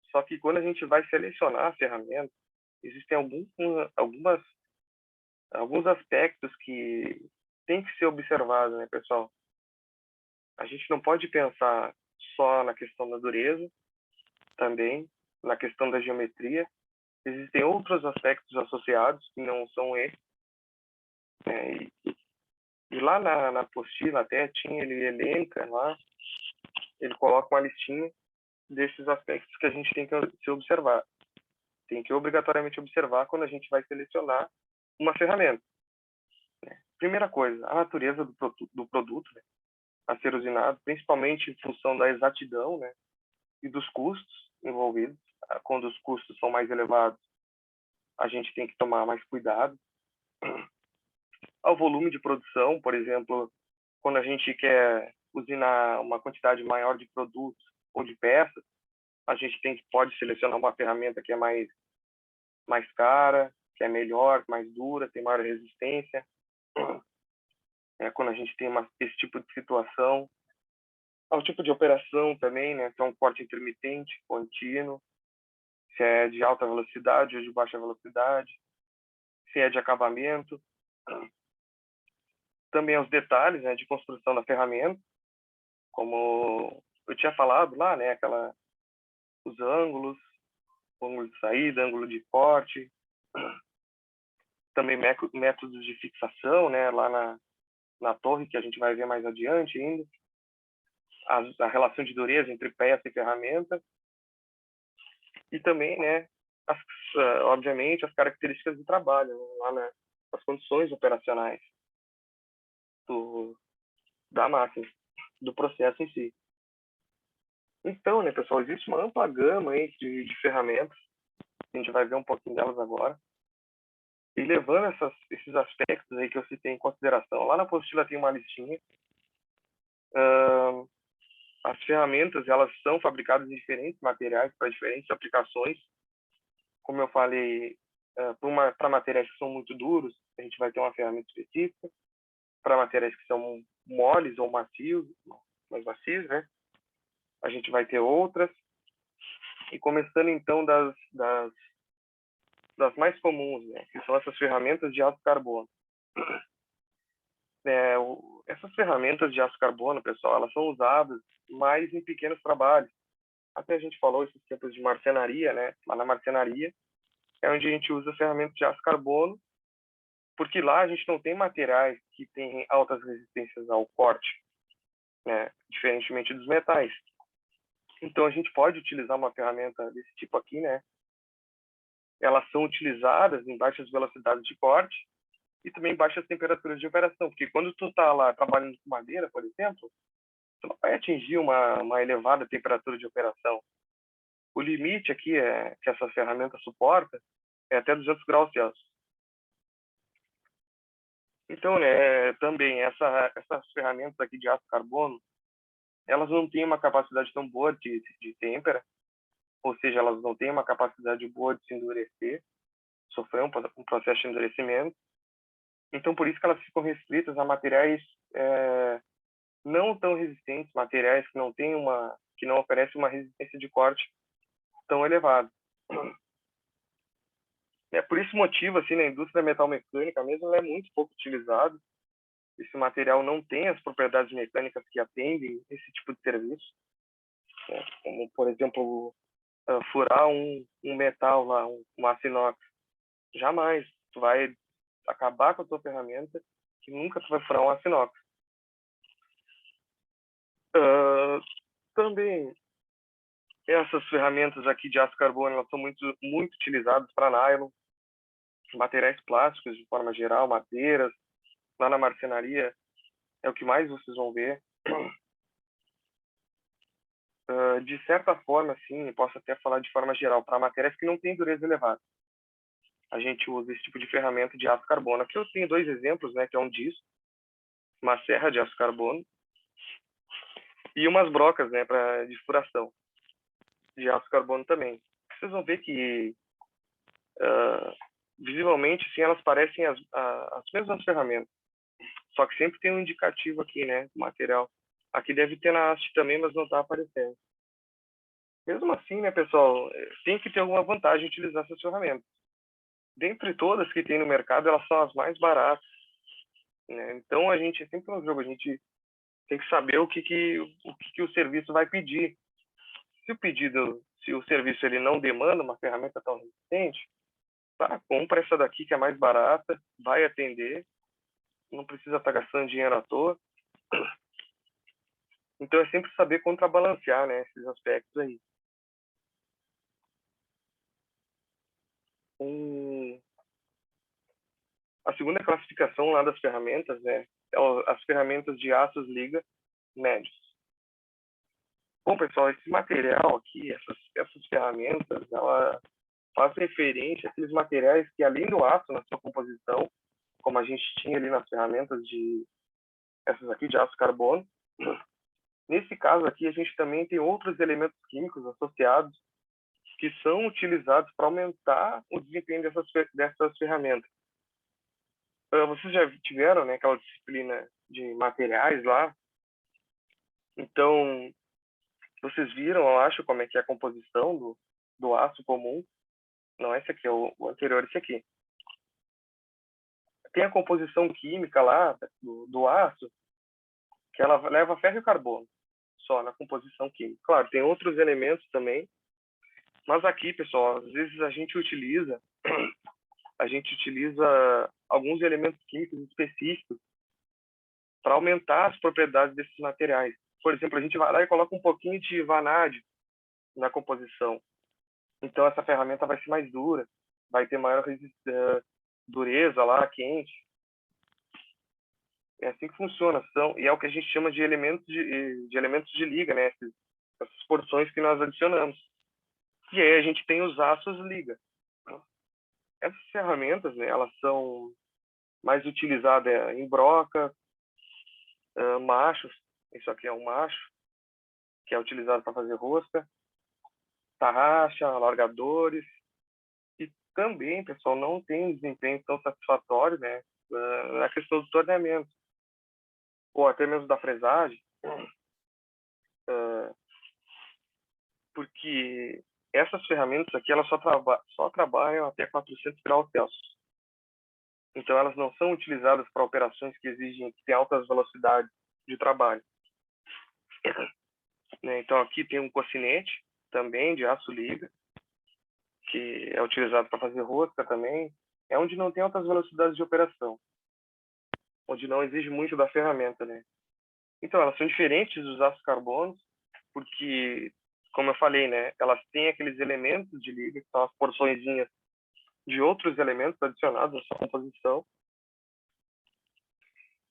Só que quando a gente vai selecionar a ferramenta, existem alguns aspectos que tem que ser observados, né, pessoal? A gente não pode pensar só na questão da dureza, também na questão da geometria. Existem outros aspectos associados que não são esses. Né? E lá na apostila até tinha, ele elenca lá, ele coloca uma listinha desses aspectos que a gente tem que se observar. Tem que obrigatoriamente observar quando a gente vai selecionar uma ferramenta. Primeira coisa, a natureza do produto, né, a ser usinado, principalmente em função da exatidão, né, e dos custos envolvidos. Quando os custos são mais elevados, a gente tem que tomar mais cuidado. Ao volume de produção, por exemplo, quando a gente quer usinar uma quantidade maior de produtos ou de peças, a gente pode selecionar uma ferramenta que é mais cara, que é melhor, mais dura, tem maior resistência. Quando a gente tem esse tipo de situação. Ao tipo de operação também, né? Se é um corte intermitente, contínuo, se é de alta velocidade ou de baixa velocidade, se é de acabamento. Também os detalhes, né, de construção da ferramenta, como eu tinha falado lá, né? Os ângulos, ângulo de saída, ângulo de corte. Também métodos de fixação, né? Lá na torre, que a gente vai ver mais adiante ainda. A relação de dureza entre peça e ferramenta. E também, né, obviamente, as características do trabalho, né, lá as condições operacionais da máquina, do processo em si. Então, né, pessoal, existe uma ampla gama aí de ferramentas, a gente vai ver um pouquinho delas agora, e levando esses aspectos aí que eu citei em consideração. Lá na apostila tem uma listinha. As ferramentas, elas são fabricadas em diferentes materiais para diferentes aplicações. Como eu falei, para materiais que são muito duros, a gente vai ter uma ferramenta específica. Para materiais que são moles ou macios, mais macios, né? A gente vai ter outras. E começando então das mais comuns, né? Que são essas ferramentas de aço carbono. Essas ferramentas de aço carbono, pessoal, elas são usadas mais em pequenos trabalhos. Até a gente falou esses tempos de marcenaria, né? Lá na marcenaria é onde a gente usa ferramentas de aço carbono, porque lá a gente não tem materiais que têm altas resistências ao corte, né? Diferentemente dos metais. Então a gente pode utilizar uma ferramenta desse tipo aqui, né? Elas são utilizadas em baixas velocidades de corte e também baixas temperaturas de operação, porque quando tu está lá trabalhando com madeira, por exemplo, tu não vai atingir uma elevada temperatura de operação. O limite aqui que essa ferramenta suporta é até 200 graus Celsius. Então, né, também essas ferramentas aqui de aço carbono, elas não têm uma capacidade tão boa de têmpera, ou seja, elas não têm uma capacidade boa de se endurecer, sofrer um processo de endurecimento. Então, por isso que elas ficam restritas a materiais não tão resistentes, materiais que não oferecem uma resistência de corte tão elevada. Por esse motivo, assim, na indústria metalmecânica mesmo, ela é muito pouco utilizado. Esse material não tem as propriedades mecânicas que atendem esse tipo de serviço, né? Como, por exemplo, furar um metal lá, um aço inox. Jamais. Tu vai acabar com a tua ferramenta que nunca tu vai furar um aço inox. Também essas ferramentas aqui de aço carbono, elas são muito, muito utilizadas para nylon, materiais plásticos de forma geral, madeiras. Lá na marcenaria é o que mais vocês vão ver. De certa forma, sim, posso até falar de forma geral, para matérias que não têm dureza elevada. A gente usa esse tipo de ferramenta de aço carbono. Aqui eu tenho 2 exemplos, né, que é um disco, uma serra de aço carbono e umas brocas, né, de furação. de aço carbono também. Vocês vão ver que visivelmente, sim, elas parecem as mesmas ferramentas, só que sempre tem um indicativo aqui, né, do material. Aqui deve ter na haste também, mas não está aparecendo. Mesmo assim, né, pessoal, tem que ter alguma vantagem utilizar essas ferramentas. Dentre todas que tem no mercado, elas são as mais baratas, né? Então, a gente, sempre no jogo, a gente tem que saber o que o serviço vai pedir. Se o serviço ele não demanda uma ferramenta tão resistente, tá, compra essa daqui que é mais barata, vai atender, não precisa estar gastando dinheiro à toa. Então é sempre saber contrabalancear, né, esses aspectos aí. A segunda classificação lá das ferramentas, né, é as ferramentas de aços liga médios. Bom, pessoal, esse material aqui, essas ferramentas, ela faz referência àqueles materiais que, além do aço na sua composição, como a gente tinha ali nas ferramentas essas aqui de aço carbono, nesse caso aqui a gente também tem outros elementos químicos associados que são utilizados para aumentar o desempenho dessas ferramentas. Vocês já tiveram, né, aquela disciplina de materiais lá? Então, vocês viram, eu acho, como é que é a composição do aço comum. Não, esse aqui é o anterior, esse aqui. Tem a composição química lá do aço, que ela leva ferro e carbono, só na composição química. Claro, tem outros elementos também, mas aqui, pessoal, às vezes a gente utiliza alguns elementos químicos específicos para aumentar as propriedades desses materiais. Por exemplo, a gente vai lá e coloca um pouquinho de vanádio na composição. Então, essa ferramenta vai ser mais dura, vai ter maior dureza lá, quente. É assim que funciona. E é o que a gente chama de elementos de liga, né? Essas porções que nós adicionamos. E aí a gente tem os aços liga. Essas ferramentas, né, elas são mais utilizadas em broca, machos. Isso aqui é um macho, que é utilizado para fazer rosca, tarraxa, alargadores. E também, pessoal, não tem um desempenho tão satisfatório, né, na questão do torneamento, ou até mesmo da fresagem, porque essas ferramentas aqui elas só trabalham até 400 graus Celsius. Então, elas não são utilizadas para operações que exigem que tenham altas velocidades de trabalho. Então, aqui tem um cocinete, também de aço liga, que é utilizado para fazer rosca também. É onde não tem altas velocidades de operação, onde não exige muito da ferramenta, né? Então, elas são diferentes dos aços carbonos, porque, como eu falei, né, elas têm aqueles elementos de liga, que são as porçõezinhas de outros elementos adicionados à sua composição.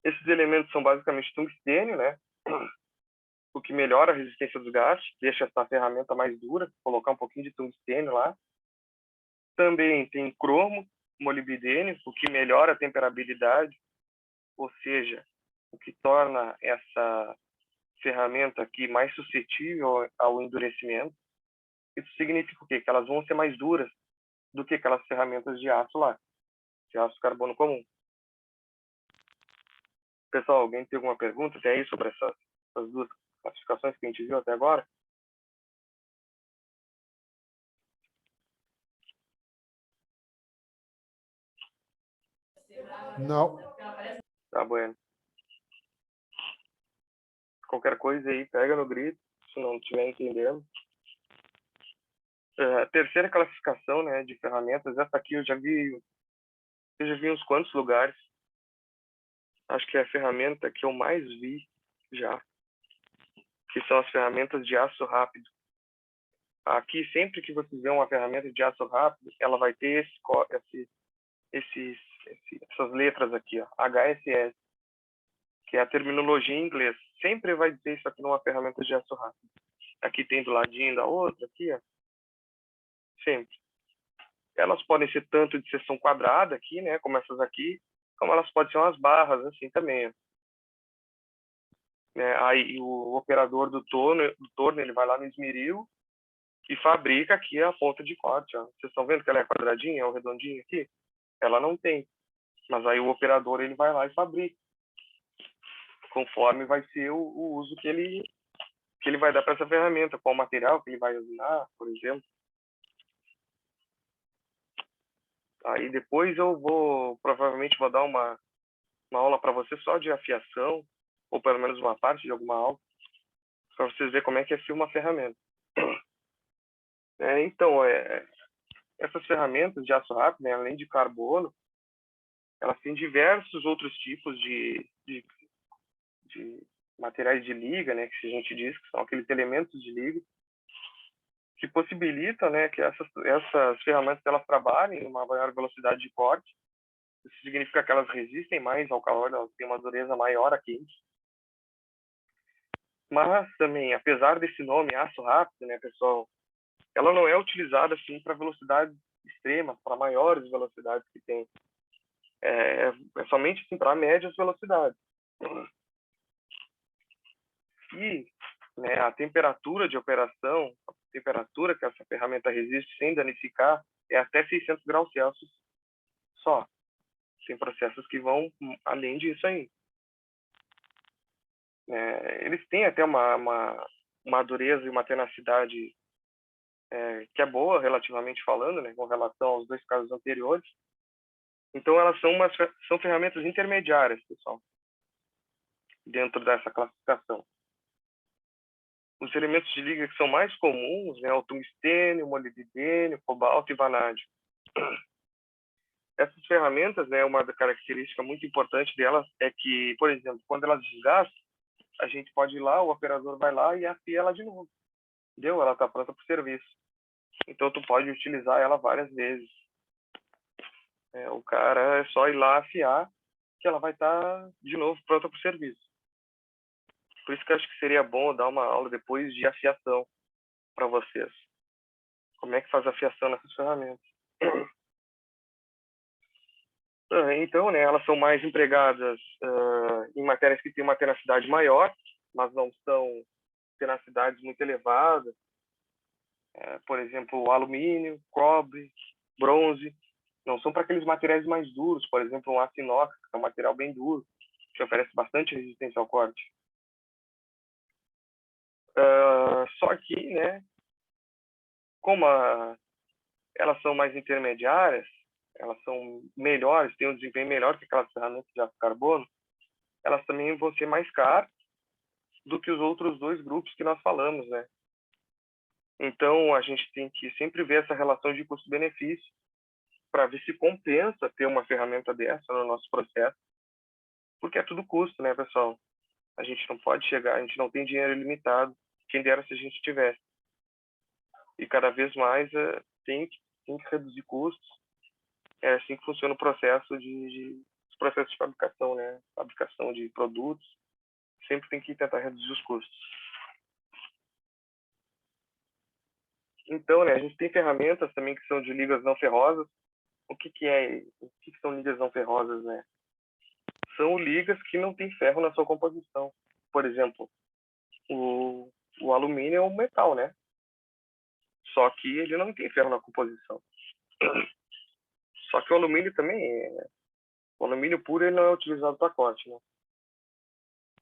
Esses elementos são basicamente tungstênio, né, o que melhora a resistência dos gases, deixa essa ferramenta mais dura, colocar um pouquinho de tungstênio lá. Também tem cromo, molibdênio, o que melhora a temperabilidade, ou seja, o que torna essa ferramenta aqui mais suscetível ao endurecimento. Isso significa o quê? Que elas vão ser mais duras do que aquelas ferramentas de aço lá, de aço carbono comum. Pessoal, alguém tem alguma pergunta até aí sobre essas duas classificações que a gente viu até agora? Não. Tá bueno. Qualquer coisa aí, pega no grito, se não estiver entendendo. A terceira classificação, né, de ferramentas, essa aqui eu já vi em uns quantos lugares. Acho que é a ferramenta que eu mais vi já, que são as ferramentas de aço rápido. Aqui, sempre que você vê uma ferramenta de aço rápido, ela vai ter essas letras aqui, ó, HSS, que é a terminologia em inglês. Sempre vai dizer isso aqui numa ferramenta de aço rápido. Aqui tem do ladinho da outra, aqui, ó. Sempre. Elas podem ser tanto de seção quadrada aqui, né, como essas aqui, como elas podem ser umas barras, assim, também, ó. Aí o operador do torno, ele vai lá no esmeril e fabrica aqui a ponta de corte. Ó. Vocês estão vendo que ela é quadradinha, ou redondinha aqui? Ela não tem. Mas aí o operador ele vai lá e fabrica, conforme vai ser o uso que ele vai dar para essa ferramenta, qual material que ele vai usar, por exemplo. Aí depois eu provavelmente vou dar uma aula para você só de afiação, ou pelo menos uma parte de alguma aula, para vocês verem como é que afia uma ferramenta. Então, essas ferramentas de aço rápido, né, além de carbono, elas têm diversos outros tipos de materiais de liga, né, que a gente diz que são aqueles elementos de liga, que possibilitam, né, que essas ferramentas elas trabalhem em uma maior velocidade de corte. Isso significa que elas resistem mais ao calor, elas têm uma dureza maior a quente. Mas também, apesar desse nome aço rápido, né, pessoal, ela não é utilizada assim para velocidades extremas, para maiores velocidades que tem. É somente assim, para médias velocidades. E, né, a temperatura de operação, a temperatura que essa ferramenta resiste sem danificar, é até 600 graus Celsius só. Tem processos que vão além disso aí. Eles têm até uma dureza e uma tenacidade que é boa, relativamente falando, né, com relação aos dois casos anteriores. Então, elas são ferramentas intermediárias, pessoal, dentro dessa classificação. Os elementos de liga que são mais comuns, né, o tungstênio, molibdênio, cobalto e vanádio. Essas ferramentas, né, uma característica muito importante delas é que, por exemplo, quando elas desgastam, a gente pode ir lá, o operador vai lá e afia ela de novo. Entendeu? Ela está pronta para o serviço. Então, tu pode utilizar ela várias vezes. O cara é só ir lá afiar que ela vai estar de novo pronta para o serviço. Por isso que eu acho que seria bom dar uma aula depois de afiação para vocês. Como é que faz a afiação nessas ferramentas. Então, né, elas são mais empregadas em matérias que têm uma tenacidade maior, mas não são tenacidades muito elevadas. Por exemplo, alumínio, cobre, bronze. Não são para aqueles materiais mais duros, por exemplo, um aço inox, que é um material bem duro, que oferece bastante resistência ao corte. Só que, né, como elas são mais intermediárias, elas são melhores, têm um desempenho melhor que aquelas ferramentas de aço carbono, elas também vão ser mais caras do que os outros dois grupos que nós falamos, né? Então, a gente tem que sempre ver essa relação de custo-benefício para ver se compensa ter uma ferramenta dessa no nosso processo, porque é tudo custo, né, pessoal? A gente não pode chegar, a gente não tem dinheiro ilimitado, quem dera se a gente tivesse. E cada vez mais tem que reduzir custos. É assim que funciona o processo os processos de fabricação, né? Fabricação de produtos. Sempre tem que tentar reduzir os custos. Então, né, a gente tem ferramentas também que são de ligas não ferrosas. O que são ligas não ferrosas, né? São ligas que não têm ferro na sua composição. Por exemplo, o alumínio é um metal, né? Só que ele não tem ferro na composição. Só que o alumínio também o alumínio puro ele não é utilizado para corte, né?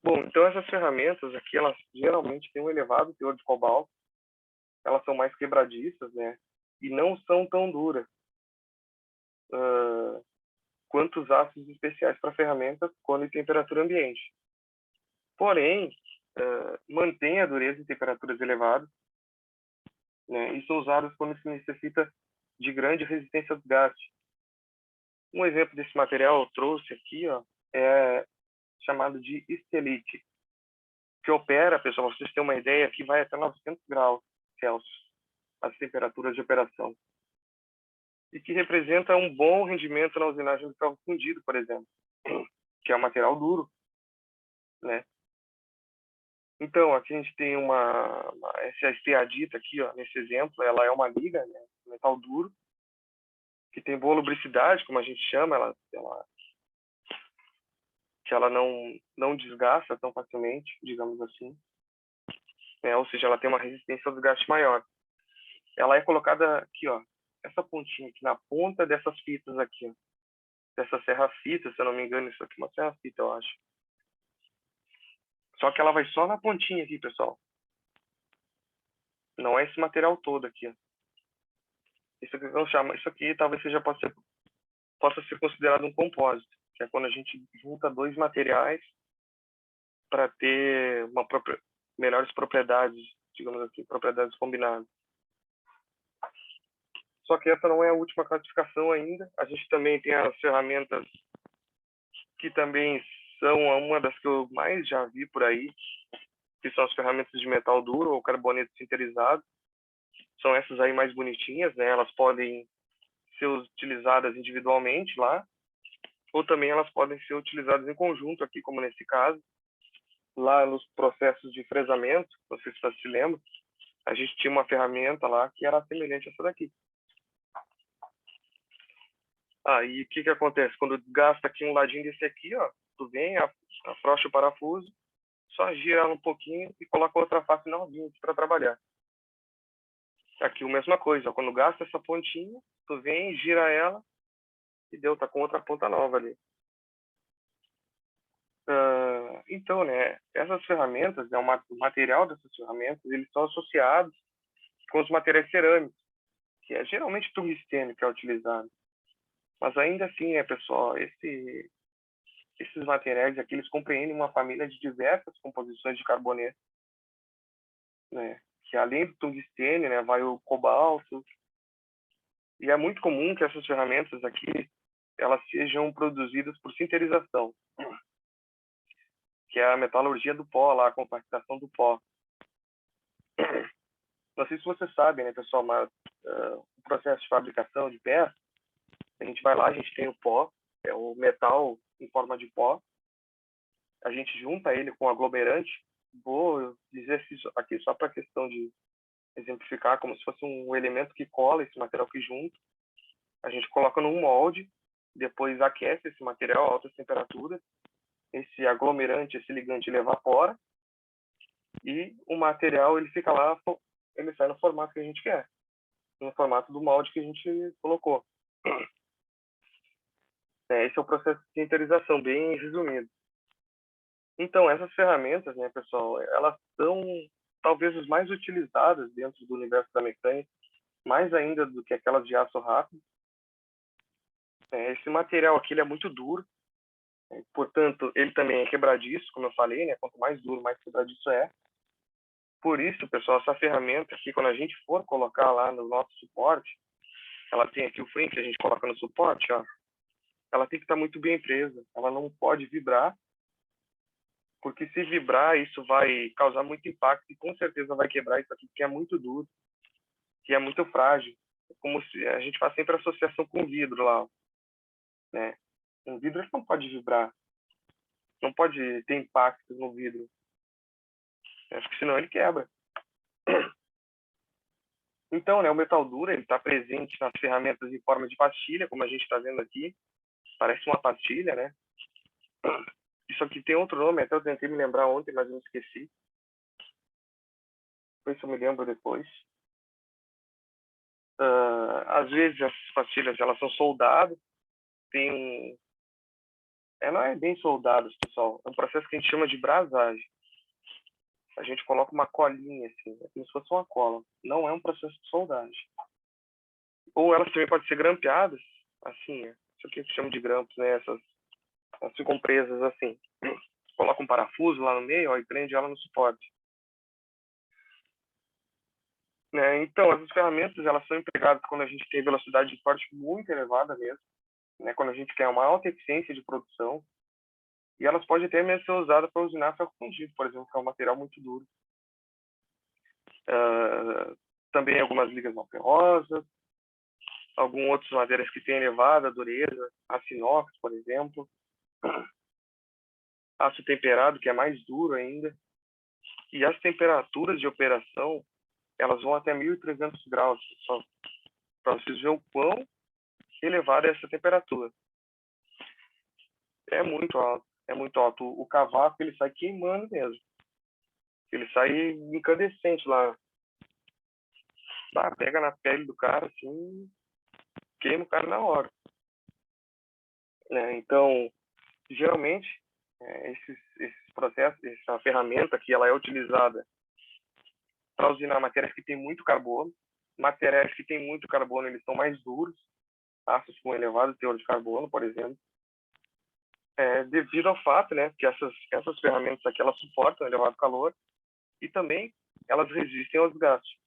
Bom, então essas ferramentas aqui, elas geralmente têm um elevado teor de cobalto, elas são mais quebradiças, né? E não são tão duras quanto os ácidos especiais para ferramentas quando em temperatura ambiente. Porém, mantém a dureza em temperaturas elevadas, né? E são usadas quando se necessita de grande resistência ao desgaste. Um exemplo desse material eu trouxe aqui, ó, é chamado de estelite, que opera, pessoal, para vocês terem uma ideia, que vai até 900 graus Celsius, as temperaturas de operação. E que representa um bom rendimento na usinagem do ferro fundido, por exemplo, que é um material duro, né? Então, aqui a gente tem essa esteadita aqui, ó, nesse exemplo, ela é uma liga, né, metal duro, que tem boa lubricidade, como a gente chama, que ela não desgasta tão facilmente, digamos assim. Ou seja, ela tem uma resistência ao desgaste maior. ela é colocada aqui, ó, essa pontinha aqui, na ponta dessas fitas aqui, ó, dessa serra-fita, se eu não me engano, isso aqui é uma serra-fita, eu acho. Só que ela vai só na pontinha aqui, pessoal. Não é esse material todo aqui, ó. Isso aqui não chama, isso aqui talvez possa ser considerado um compósito, que é quando a gente junta dois materiais para ter melhores propriedades, digamos assim, propriedades combinadas. Só que essa não é a última classificação ainda. A gente também tem as ferramentas que também são uma das que eu mais já vi por aí, que são as ferramentas de metal duro ou carboneto sinterizado. São essas aí mais bonitinhas, né? Elas podem ser utilizadas individualmente lá, ou também elas podem ser utilizadas em conjunto aqui, como nesse caso. Lá nos processos de fresamento, não sei se você se lembra, a gente tinha uma ferramenta lá que era semelhante a essa daqui. E o que acontece? Quando gasta aqui um ladinho desse aqui, ó, tu vem, afrouxa o parafuso, só gira ela um pouquinho e coloca outra face novinha para trabalhar. Aqui a mesma coisa, ó, quando gasta essa pontinha, tu vem, gira ela e deu, tá com outra ponta nova ali. Então, né, essas ferramentas, né, o material dessas ferramentas, eles são associados com os materiais cerâmicos, que é geralmente tungstênio que é utilizado. Mas ainda assim, pessoal, esses materiais aqui, eles compreendem uma família de diversas composições de carboneto, né? Que além do tungstênio, né, vai o cobalto. E é muito comum que essas ferramentas aqui, elas sejam produzidas por sinterização, que é a metalurgia do pó, lá, a compactação do pó. Não sei se vocês sabem, né, pessoal, mas o processo de fabricação de peças, a gente vai lá, a gente tem o pó, é o metal em forma de pó, a gente junta ele com aglomerante. Vou dizer isso aqui só para questão de exemplificar, como se fosse um elemento que cola esse material que junta. A gente coloca num molde, depois aquece esse material a altas temperaturas, esse aglomerante, esse ligante, ele evapora e o material ele fica lá, ele sai no formato que a gente quer, no formato do molde que a gente colocou. Esse é o processo de sinterização, bem resumido. Então, essas ferramentas, né, pessoal, elas são talvez as mais utilizadas dentro do universo da mecânica, mais ainda do que aquelas de aço rápido. Esse material aqui ele é muito duro, portanto, ele também é quebradiço, como eu falei, né? Quanto mais duro, mais quebradiço é. Por isso, pessoal, essa ferramenta aqui, quando a gente for colocar lá no nosso suporte, ela tem aqui o frame que a gente coloca no suporte, ó, ela tem que estar muito bem presa, ela não pode vibrar, porque se vibrar, isso vai causar muito impacto e com certeza vai quebrar isso aqui, que é muito duro, que é muito frágil. É como se a gente faz sempre associação com o vidro lá, né? Um vidro não pode vibrar, não pode ter impacto no vidro. Acho que senão ele quebra. Então, né, o metal duro ele está presente nas ferramentas em forma de pastilha, como a gente está vendo aqui. Parece uma pastilha, né? Isso aqui tem outro nome, até eu tentei me lembrar ontem, mas não esqueci. Depois eu me lembro depois. Às vezes as pastilhas elas são soldadas. Não é bem soldadas, pessoal. É um processo que a gente chama de brasagem. A gente coloca uma colinha assim, é como se fosse uma cola. Não é um processo de soldagem. Ou elas também podem ser grampeadas, assim, isso aqui se chama de grampos, né? Elas ficam presas assim. Coloca um parafuso lá no meio, ó, e prende ela no suporte. Né? Então, essas ferramentas elas são empregadas quando a gente tem velocidade de corte muito elevada mesmo, né? Quando a gente quer uma alta eficiência de produção. E elas podem até mesmo ser usadas para usinar ferro fundido, por exemplo, que é um material muito duro. Também algumas ligas não ferrosas, alguns outros madeiras que têm elevada dureza, aço inox, por exemplo, aço temperado, que é mais duro ainda. E as temperaturas de operação, elas vão até 1.300 graus, só para vocês verem o quão elevada é essa temperatura. É muito alto, é muito alto. O cavaco, ele sai queimando mesmo. Ele sai incandescente lá. pega na pele do cara, assim, queima o cara na hora. Né? Então, geralmente, esses processos, essa ferramenta que ela é utilizada para usinar matérias que têm muito carbono. Materiais que têm muito carbono, eles são mais duros, aços com elevado teor de carbono, por exemplo. Devido ao fato, né, que essas ferramentas aqui, elas suportam elevado calor e também elas resistem ao desgaste.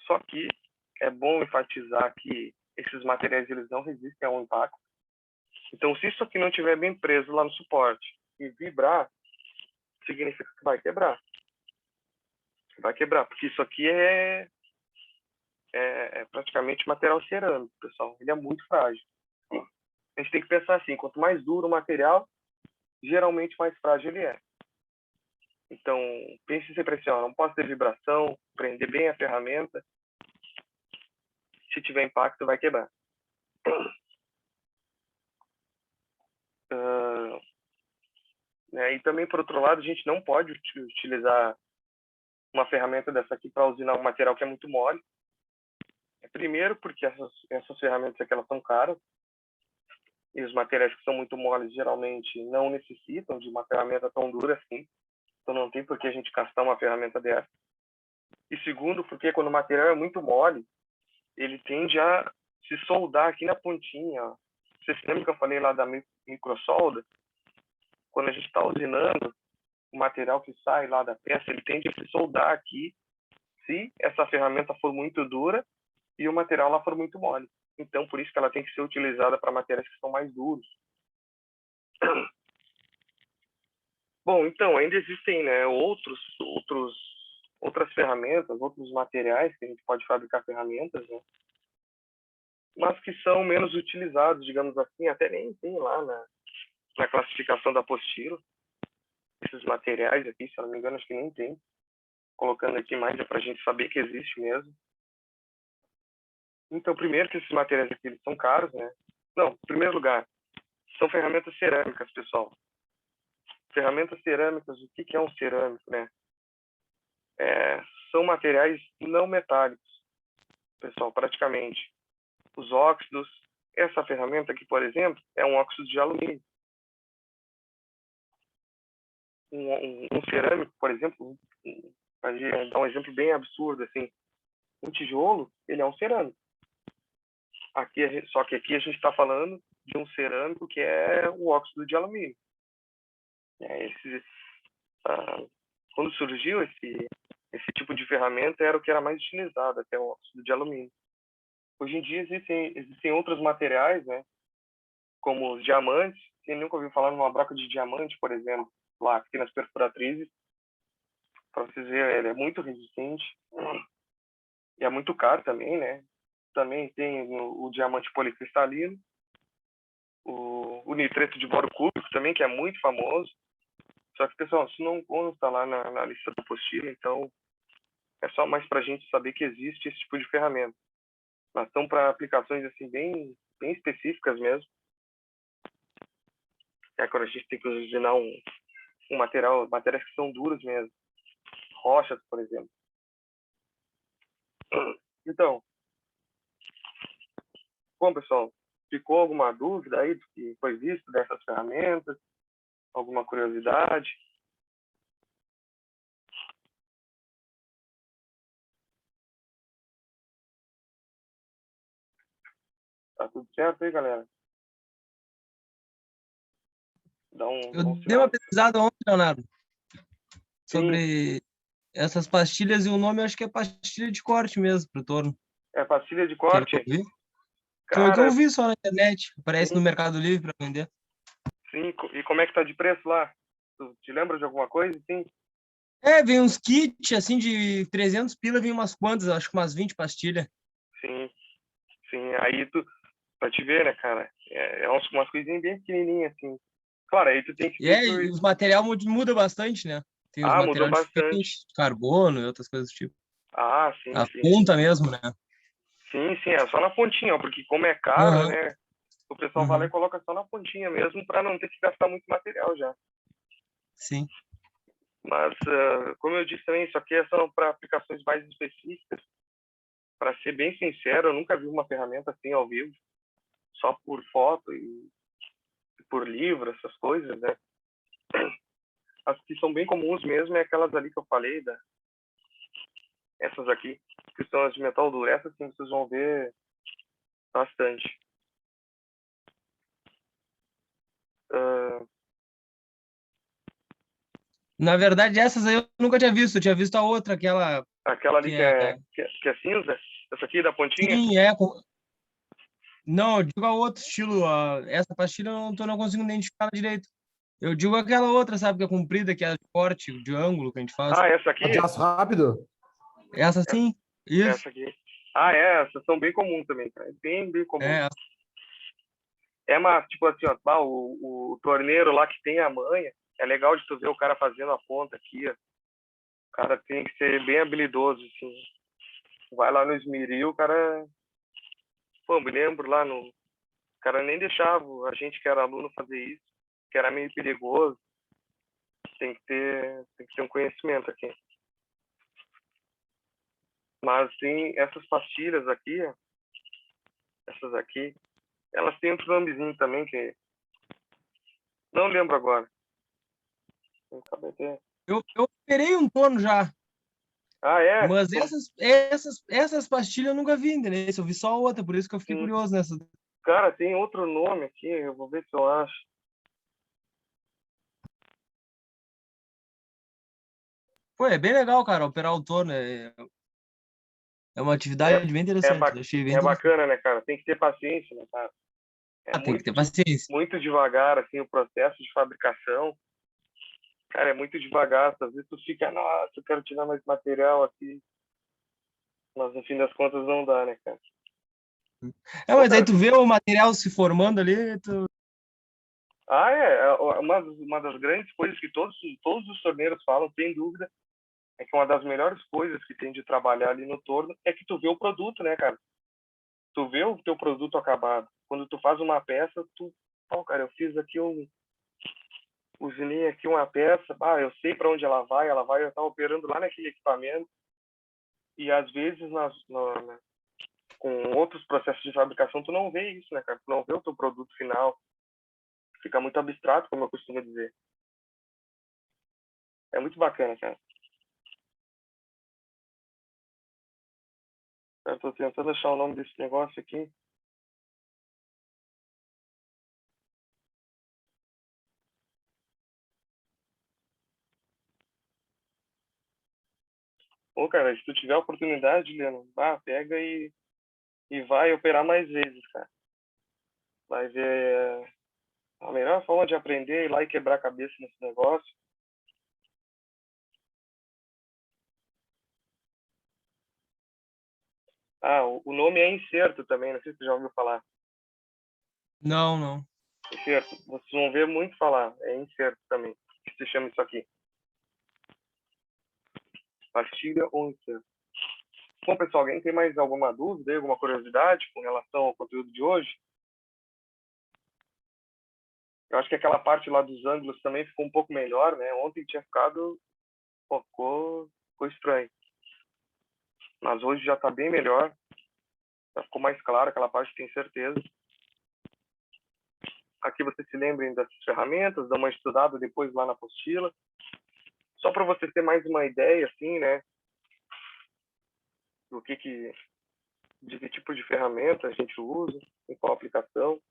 Só que é bom enfatizar que esses materiais eles não resistem ao impacto. Então, se isso aqui não estiver bem preso lá no suporte e vibrar, significa que vai quebrar. Vai quebrar, porque isso aqui é praticamente material cerâmico, pessoal. Ele é muito frágil. A gente tem que pensar assim, quanto mais duro o material, geralmente mais frágil ele é. Então, pense sempre assim, não posso ter vibração, prender bem a ferramenta. Se tiver impacto, vai quebrar. E também, por outro lado, a gente não pode utilizar uma ferramenta dessa aqui para usinar um material que é muito mole. Primeiro, porque essas ferramentas aqui elas são caras. E os materiais que são muito moles, geralmente, não necessitam de uma ferramenta tão dura assim. Então, não tem por que a gente gastar uma ferramenta dessa. E segundo, porque quando o material é muito mole, ele tende a se soldar aqui na pontinha. Ó. Você se lembra que eu falei lá da microsolda? Quando a gente está usinando, o material que sai lá da peça, ele tende a se soldar aqui se essa ferramenta for muito dura e o material lá for muito mole. Então, por isso que ela tem que ser utilizada para materiais que são mais duros. Bom, então, ainda existem, né, outras ferramentas, outros materiais que a gente pode fabricar ferramentas, né, mas que são menos utilizados, digamos assim, até nem tem lá na classificação da apostila. Esses materiais aqui, se eu não me engano, acho que nem tem. Colocando aqui mais é para a gente saber que existe mesmo. Então, primeiro que esses materiais aqui eles são caros, né? Não, em primeiro lugar, são ferramentas cerâmicas, pessoal. Ferramentas cerâmicas, o que é um cerâmico, né? São materiais não metálicos, pessoal, praticamente. Os óxidos, essa ferramenta aqui, por exemplo, é um óxido de alumínio. Um cerâmico, por exemplo, para dar um exemplo bem absurdo, assim, um tijolo, ele é um cerâmico. Só que aqui a gente está falando de um cerâmico que é o óxido de alumínio. Quando surgiu esse tipo de ferramenta, era o que era mais utilizado, até o óxido de alumínio. Hoje em dia existem outros materiais, né, como os diamantes. Quem nunca ouviu falar numa broca de diamante, por exemplo, lá aqui nas perfuratrizes, para vocês verem, ele é muito resistente e é muito caro também, né? Também tem o diamante policristalino, o nitreto de boro cúbico também, que é muito famoso. Só que, pessoal, isso não consta lá na lista da apostila, então é só mais para a gente saber que existe esse tipo de ferramenta. Mas são para aplicações assim bem específicas mesmo. Quando a gente tem que usinar um material, materiais que são duros mesmo. Rochas, por exemplo. Então, bom, pessoal, ficou alguma dúvida aí do que foi visto dessas ferramentas? Alguma curiosidade? Tá tudo certo aí, galera? Eu dei uma pesquisada ontem, Leonardo, sobre essas pastilhas e o nome eu acho que é pastilha de corte mesmo, pro torno. É pastilha de corte? Foi o que eu vi só na internet. Aparece no Mercado Livre para vender. Sim, e como é que tá de preço lá? Tu te lembra de alguma coisa? Sim. Vem uns kits, assim, de 300 pila, vem umas quantas, acho que umas 20 pastilhas. Sim. Aí pra te ver, né, cara, umas coisinhas bem pequenininhas, assim. Claro, aí tu tem que... E os material muda bastante, né? Tem os mudou materiais bastante. diferentes, carbono e outras coisas do tipo. Sim, A sim. ponta mesmo, né? Sim, é só na pontinha, ó, porque como é caro, né, o pessoal vai lá e coloca só na pontinha mesmo, para não ter que gastar muito material já. Sim. Mas, como eu disse também, isso aqui são para aplicações mais específicas. Para ser bem sincero, eu nunca vi uma ferramenta assim ao vivo, só por foto e por livro, essas coisas, né? As que são bem comuns mesmo é aquelas ali que eu falei, essas aqui, que são as de metal duro. Essas sim vocês vão ver bastante. Na verdade, essas aí eu nunca tinha visto. Eu tinha visto a outra, aquela Aquela ali que é. que é cinza, essa aqui da pontinha. Sim, é. Não, eu digo a outro estilo. Essa pastilha eu não consigo identificar direito. Eu digo aquela outra, sabe, que é comprida, que é de corte, de ângulo que a gente faz. Ah, essa aqui? A de aço rápido? Essa sim, isso. Essa aqui. Ah, é, essas são bem comuns também, cara. É bem, bem comum. É, É uma, tipo assim, ó, o torneiro lá que tem a manha, é legal de tu ver o cara fazendo a ponta aqui, ó. O cara tem que ser bem habilidoso, assim. Vai lá no esmeril, o cara... Pô, me lembro lá no... O cara nem deixava a gente que era aluno fazer isso, que era meio perigoso. Tem que ter um conhecimento aqui. Mas tem essas pastilhas aqui, ó, essas aqui, elas têm outro nomezinho também que não lembro agora. eu operei um torno já, Ah, é? mas essas pastilhas eu nunca vi ainda, né? Eu vi só outra, por isso que eu fiquei Sim. curioso nessa. Cara, tem outro nome aqui, eu vou ver se eu acho. Pô, é bem legal, cara, operar o torno. É uma atividade bem É, interessante. Eu achei bem é interessante. bacana, né, cara? Tem que ter paciência, né, cara? É Tem que muito, ter paciência. muito devagar, assim, o processo de fabricação. Cara, é muito devagar. Às vezes tu fica, nossa, eu quero tirar mais material aqui. Mas no fim das contas não dá, né, cara? Pô, Mas aí cara, tu vê o material se formando ali, uma das grandes coisas que todos os torneiros falam, sem dúvida, é que uma das melhores coisas que tem de trabalhar ali no torno é que tu vê o produto, né, cara? Tu vê o teu produto acabado. Quando tu faz uma peça, pô, cara, eu fiz aqui usinei aqui uma peça, eu sei para onde ela vai, eu estar operando lá naquele equipamento. E às vezes com outros processos de fabricação tu não vê isso, né, cara? Tu não vê o teu produto final. Fica muito abstrato, como eu costumo dizer. É muito bacana, cara. Eu tô tentando achar o nome desse negócio aqui. Pô, cara, se tu tiver a oportunidade, Leandro, pega e vai operar mais vezes, cara. Vai ver a melhor forma de aprender é ir lá e quebrar a cabeça nesse negócio. O nome é incerto também, não sei se você já ouviu falar. não. Incerto, vocês vão ver muito falar, é incerto também, que se chama isso aqui. Pastilha ou incerto. Bom, pessoal, alguém tem mais alguma dúvida, alguma curiosidade com relação ao conteúdo de hoje? Eu acho que aquela parte lá dos ângulos também ficou um pouco melhor, né? Ontem tinha ficado, pô, ficou estranho. Mas hoje já está bem melhor, já ficou mais claro aquela parte, tenho certeza. Aqui vocês se lembrem das ferramentas, dão uma estudada depois lá na apostila. Só para vocês terem mais uma ideia, assim, né? De que tipo de ferramenta a gente usa, em qual aplicação.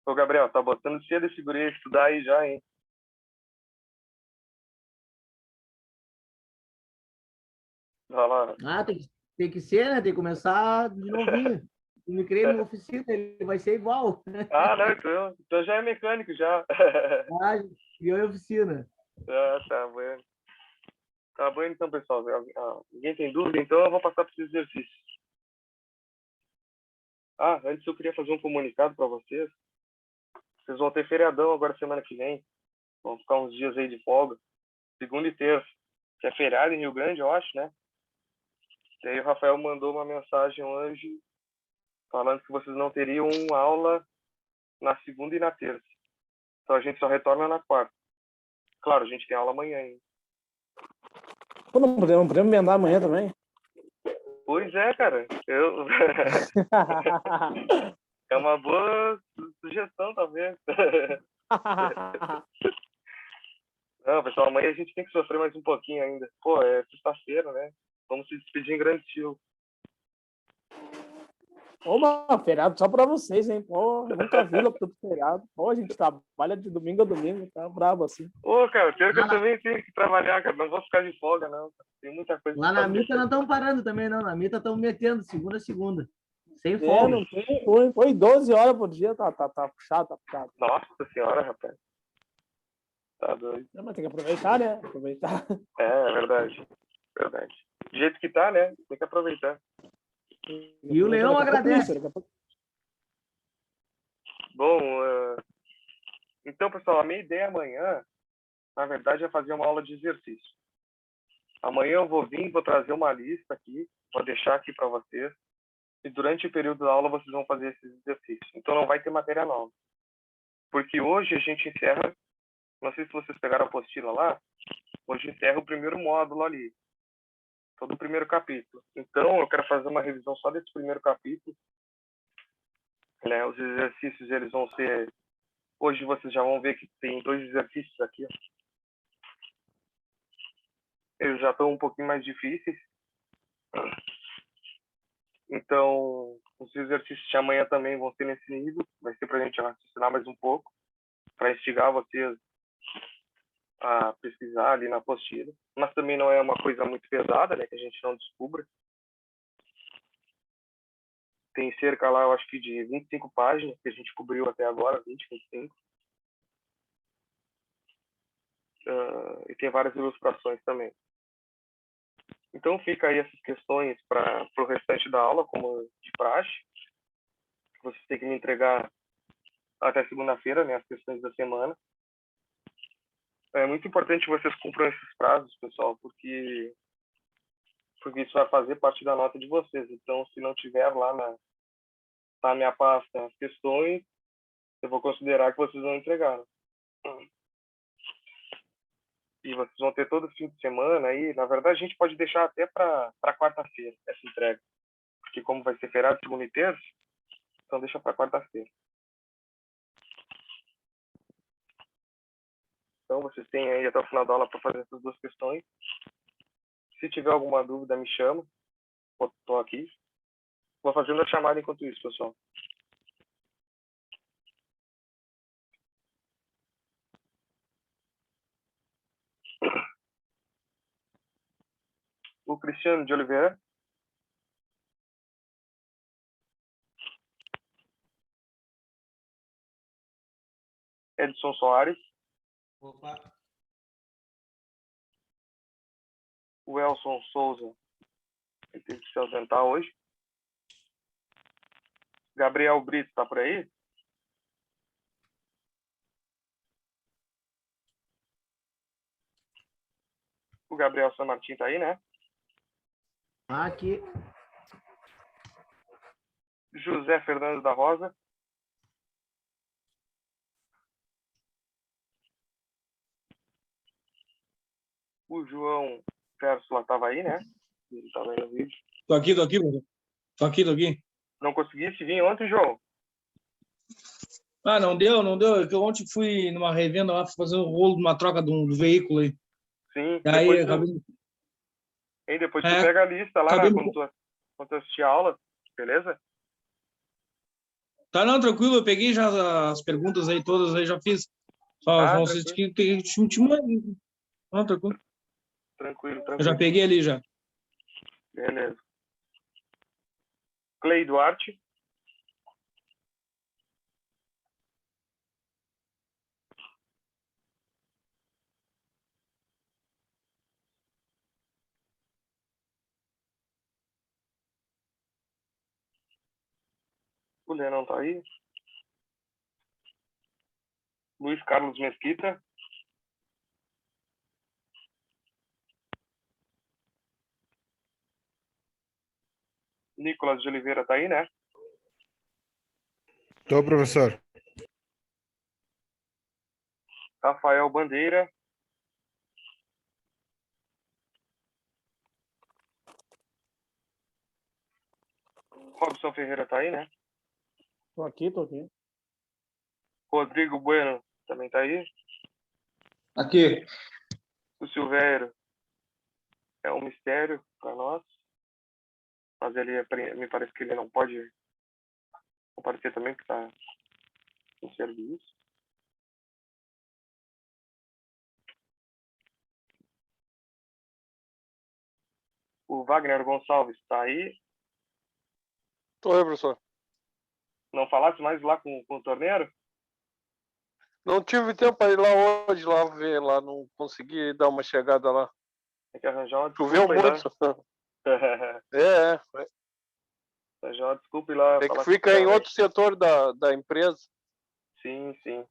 Ô, Gabriel, tá botando cedo esse guri a estudar aí já, hein? Vai lá. Tem que ser, né? Tem que começar de novinho. Me criei numa oficina, ele vai ser igual. Não, então já é mecânico já. E eu em oficina. Tá bom. Tá bom então, pessoal. Ninguém tem dúvida, então eu vou passar para esse exercício. Antes eu queria fazer um comunicado para vocês. Vocês vão ter feriadão agora semana que vem. Vão ficar uns dias aí de folga. Segunda e terça. Que é feriado em Rio Grande, eu acho, né? E aí o Rafael mandou uma mensagem hoje falando que vocês não teriam aula na segunda e na terça. Então a gente só retorna na quarta. Claro, a gente tem aula amanhã ainda. Pô, não podemos emendar amanhã também. Pois é, cara. É uma boa sugestão, talvez. Não, pessoal, amanhã a gente tem que sofrer mais um pouquinho ainda. Pô, é sexta-feira, né? Vamos se despedir em grande estilo. Oba, feriado só pra vocês, hein? Pô, eu nunca vi todo feriado. Pô, a gente trabalha de domingo a domingo, tá brabo assim. Ô, cara, pior que eu também tenho que trabalhar, cara. Não vou ficar de folga, não. Tem muita coisa Lá pra na fazer. Mita não estão parando também, não. Na Mita estão metendo segunda a segunda. Sem É, folga. não tem. Foi 12 horas por dia, tá puxado, tá puxado. Nossa senhora, rapaz. Tá doido. Não, mas tem que aproveitar, né? Aproveitar. É verdade. Verdade. Do jeito que tá, né? Tem que aproveitar. E o Leão Daqui a pouco agradece. isso, daqui a pouco. Bom, então, pessoal, a minha ideia amanhã, na verdade, é fazer uma aula de exercício. Amanhã eu vou trazer uma lista aqui, vou deixar aqui para vocês. E durante o período da aula vocês vão fazer esses exercícios. Então não vai ter matéria nova. Porque hoje a gente encerra, não sei se vocês pegaram a apostila lá, hoje encerra o primeiro módulo ali. Todo o primeiro capítulo. Então eu quero fazer uma revisão só desse primeiro capítulo. Né? Os exercícios, eles vão ser... Hoje vocês já vão ver que tem 2 exercícios aqui. Ó. Eles já estão um pouquinho mais difíceis. Então, os exercícios de amanhã também vão ser nesse nível. Vai ser para a gente raciocinar mais um pouco, para instigar vocês a pesquisar ali na apostila. Mas também não é uma coisa muito pesada, né, que a gente não descubra. Tem cerca lá, eu acho que de 25 páginas que a gente cobriu até agora, 20, 25. E tem várias ilustrações também. Então fica aí essas questões para o restante da aula, como de praxe. Vocês têm que me entregar até segunda-feira, né, as questões da semana. É muito importante que vocês cumpram esses prazos, pessoal, porque isso vai fazer parte da nota de vocês. Então, se não tiver lá na minha pasta as questões, eu vou considerar que vocês não entregaram. E vocês vão ter todo fim de semana aí. Na verdade, a gente pode deixar até para quarta-feira essa entrega. Porque como vai ser feriado segunda e terça, então deixa para quarta-feira. Então, vocês têm aí até o final da aula para fazer essas 2 questões. Se tiver alguma dúvida, me chama. Estou aqui. Vou fazendo a chamada enquanto isso, pessoal. O Cristiano de Oliveira. Edson Soares. Opa. O Elson Souza. Ele teve que se ausentar hoje. Gabriel Brito está por aí? O Gabriel San Martin está aí, né? Aqui. José Fernando da Rosa. O João Férsula estava aí, né? Ele estava aí no vídeo. Tô aqui, mano. Tô aqui. Não conseguisse vir ontem, João? Ah, não deu. É que eu ontem fui numa revenda lá, fui fazer um rolo de uma troca do veículo aí. Sim. E aí, Depois tu pega a lista lá quando tu assistir a aula, beleza? Tá, não, tranquilo, eu peguei já as perguntas aí todas, aí já fiz. Só não sei se te mando. Não, tranquilo. Tranquilo. Eu já peguei ali já. Beleza. Clay Duarte. O Leandro tá aí. Luiz Carlos Mesquita. Nicolas de Oliveira tá aí, né? Tô, professor. Rafael Bandeira. Robson Ferreira tá aí, né? Tô aqui, tô aqui. Rodrigo Bueno também tá aí. Aqui. O Silvério é um mistério para nós. Mas ele, me parece que ele não pode comparecer também, porque está em serviço. O Wagner Gonçalves está aí. Tô aí, professor. Não falasse mais lá com o torneiro? Não tive tempo para ir lá hoje, lá ver, lá não consegui dar uma chegada lá. Tem que arranjar uma Choveu desculpa muito. lá. É. Arranjar uma desculpa ir lá É que falar com o fica em cara. outro setor da empresa. Sim, sim.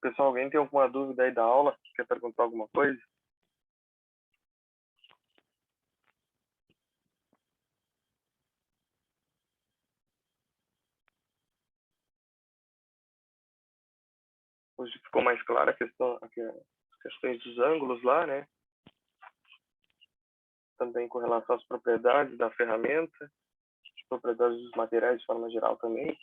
Pessoal, alguém tem alguma dúvida aí da aula? Quer perguntar alguma coisa? Hoje ficou mais clara a questão, as questões dos ângulos lá, né? Também com relação às propriedades da ferramenta, as propriedades dos materiais de forma geral também.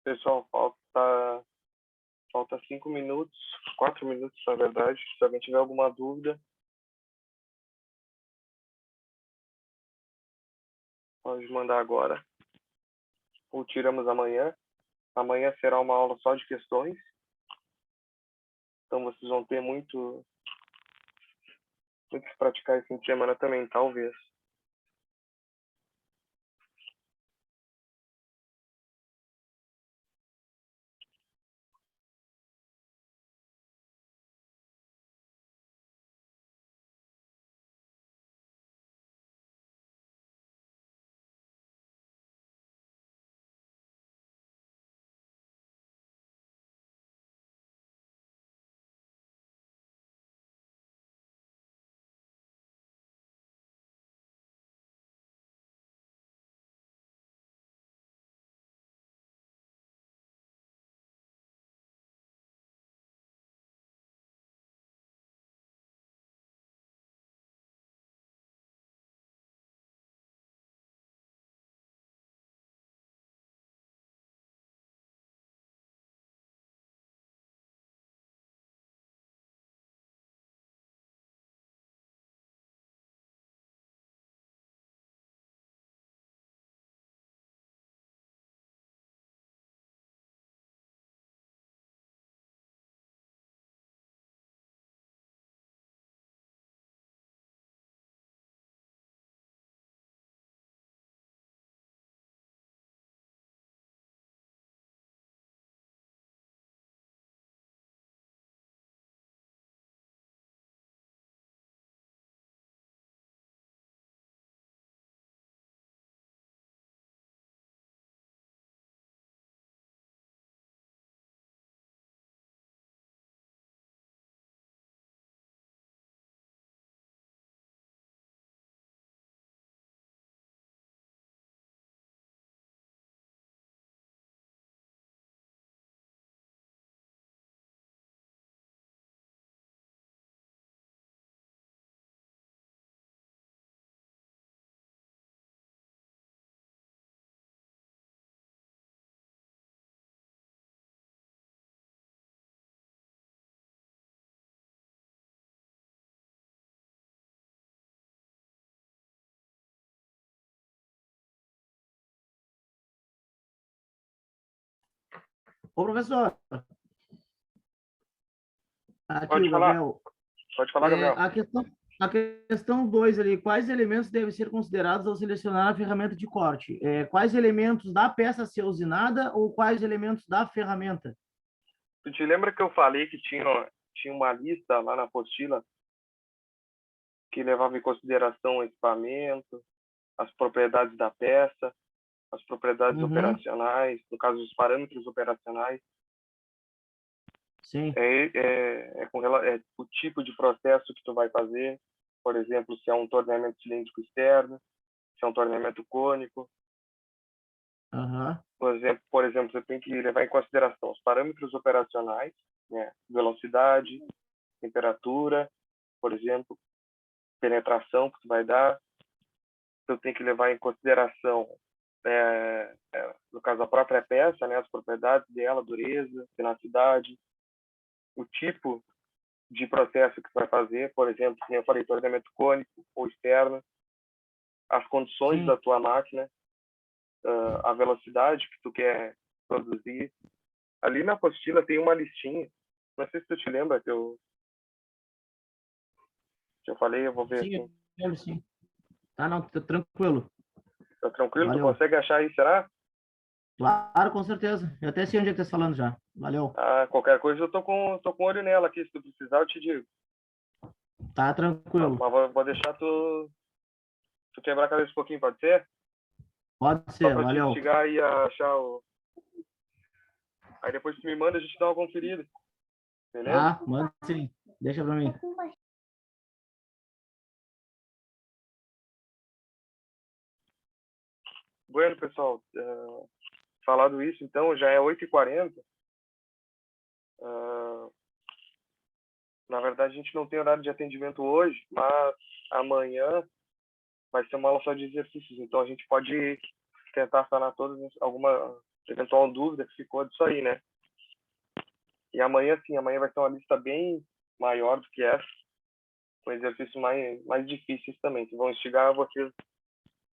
Pessoal, falta 5 minutos, 4 minutos na verdade. Se alguém tiver alguma dúvida, Pode mandar agora. Ou tiramos amanhã. Amanhã será uma aula só de questões. Então vocês vão ter muito que praticar esse fim de semana também, talvez. Ô, professor, aqui Pode o falar. Gabriel. Pode falar, Gabriel. A questão 2 ali, quais elementos devem ser considerados ao selecionar a ferramenta de corte? Quais elementos da peça a ser usinada ou quais elementos da ferramenta? Tu te lembra que eu falei que tinha uma lista lá na apostila que levava em consideração o equipamento, as propriedades da peça, as propriedades operacionais, no caso, os parâmetros operacionais. Sim. É o tipo de processo que tu vai fazer, por exemplo, se é um torneamento cilíndrico externo, se é um torneamento cônico. Por exemplo, você tem que levar em consideração os parâmetros operacionais, né? Velocidade, temperatura, por exemplo, penetração que tu vai dar. Então tem que levar em consideração, no caso, a própria peça, né? As propriedades dela, dureza, tenacidade, o tipo de processo que tu vai fazer, por exemplo, como eu falei, torneamento cônico ou externo, as condições da tua máquina, a velocidade que tu quer produzir. Ali na apostila tem uma listinha, não sei se tu te lembra que eu falei, eu vou ver Sim, aqui. eu lembro, sim. Tá, não, tá tranquilo. Tá tranquilo? Valeu. Tu consegue achar aí, será? Claro, com certeza. Eu até sei onde é que tá falando já. Valeu. Qualquer coisa eu tô com olho nela aqui, se tu precisar eu te digo. Tá tranquilo. Mas vou deixar tu quebrar a cabeça um pouquinho, pode ser? Pode Só ser, pra te valeu. instigar aí a achar o... Aí depois tu me manda, a gente dá uma conferida. Beleza? Tá, manda sim. Deixa pra mim. Bueno, pessoal, falado isso, então, já é 8h40. Na verdade, a gente não tem horário de atendimento hoje, mas amanhã vai ser uma aula só de exercícios. Então, a gente pode tentar sanar alguma eventual dúvida que ficou disso aí, né? E amanhã, sim, amanhã vai ser uma lista bem maior do que essa, com exercícios mais difíceis também, que vão instigar vocês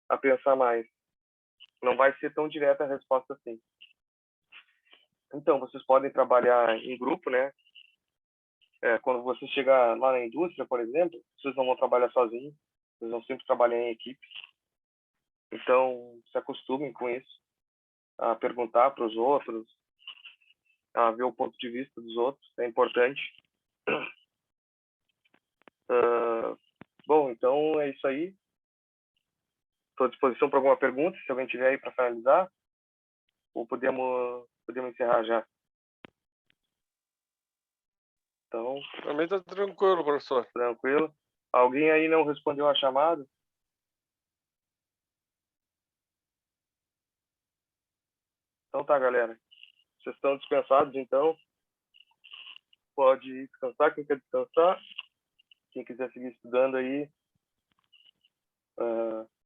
a pensar mais. não vai ser tão direta a resposta assim. Então, vocês podem trabalhar em grupo, né? Quando você chegar lá na indústria, por exemplo, vocês não vão trabalhar sozinhos, vocês vão sempre trabalhar em equipe. Então, se acostumem com isso, a perguntar para os outros, a ver o ponto de vista dos outros, é importante. Bom, então é isso aí. Estou à disposição para alguma pergunta, se alguém tiver aí para finalizar, ou podemos encerrar já. Então, Também tá tranquilo, professor. tranquilo. Alguém aí não respondeu a chamada? Então tá, galera. Vocês estão dispensados, então. Pode ir descansar, quem quer descansar. Quem quiser seguir estudando aí,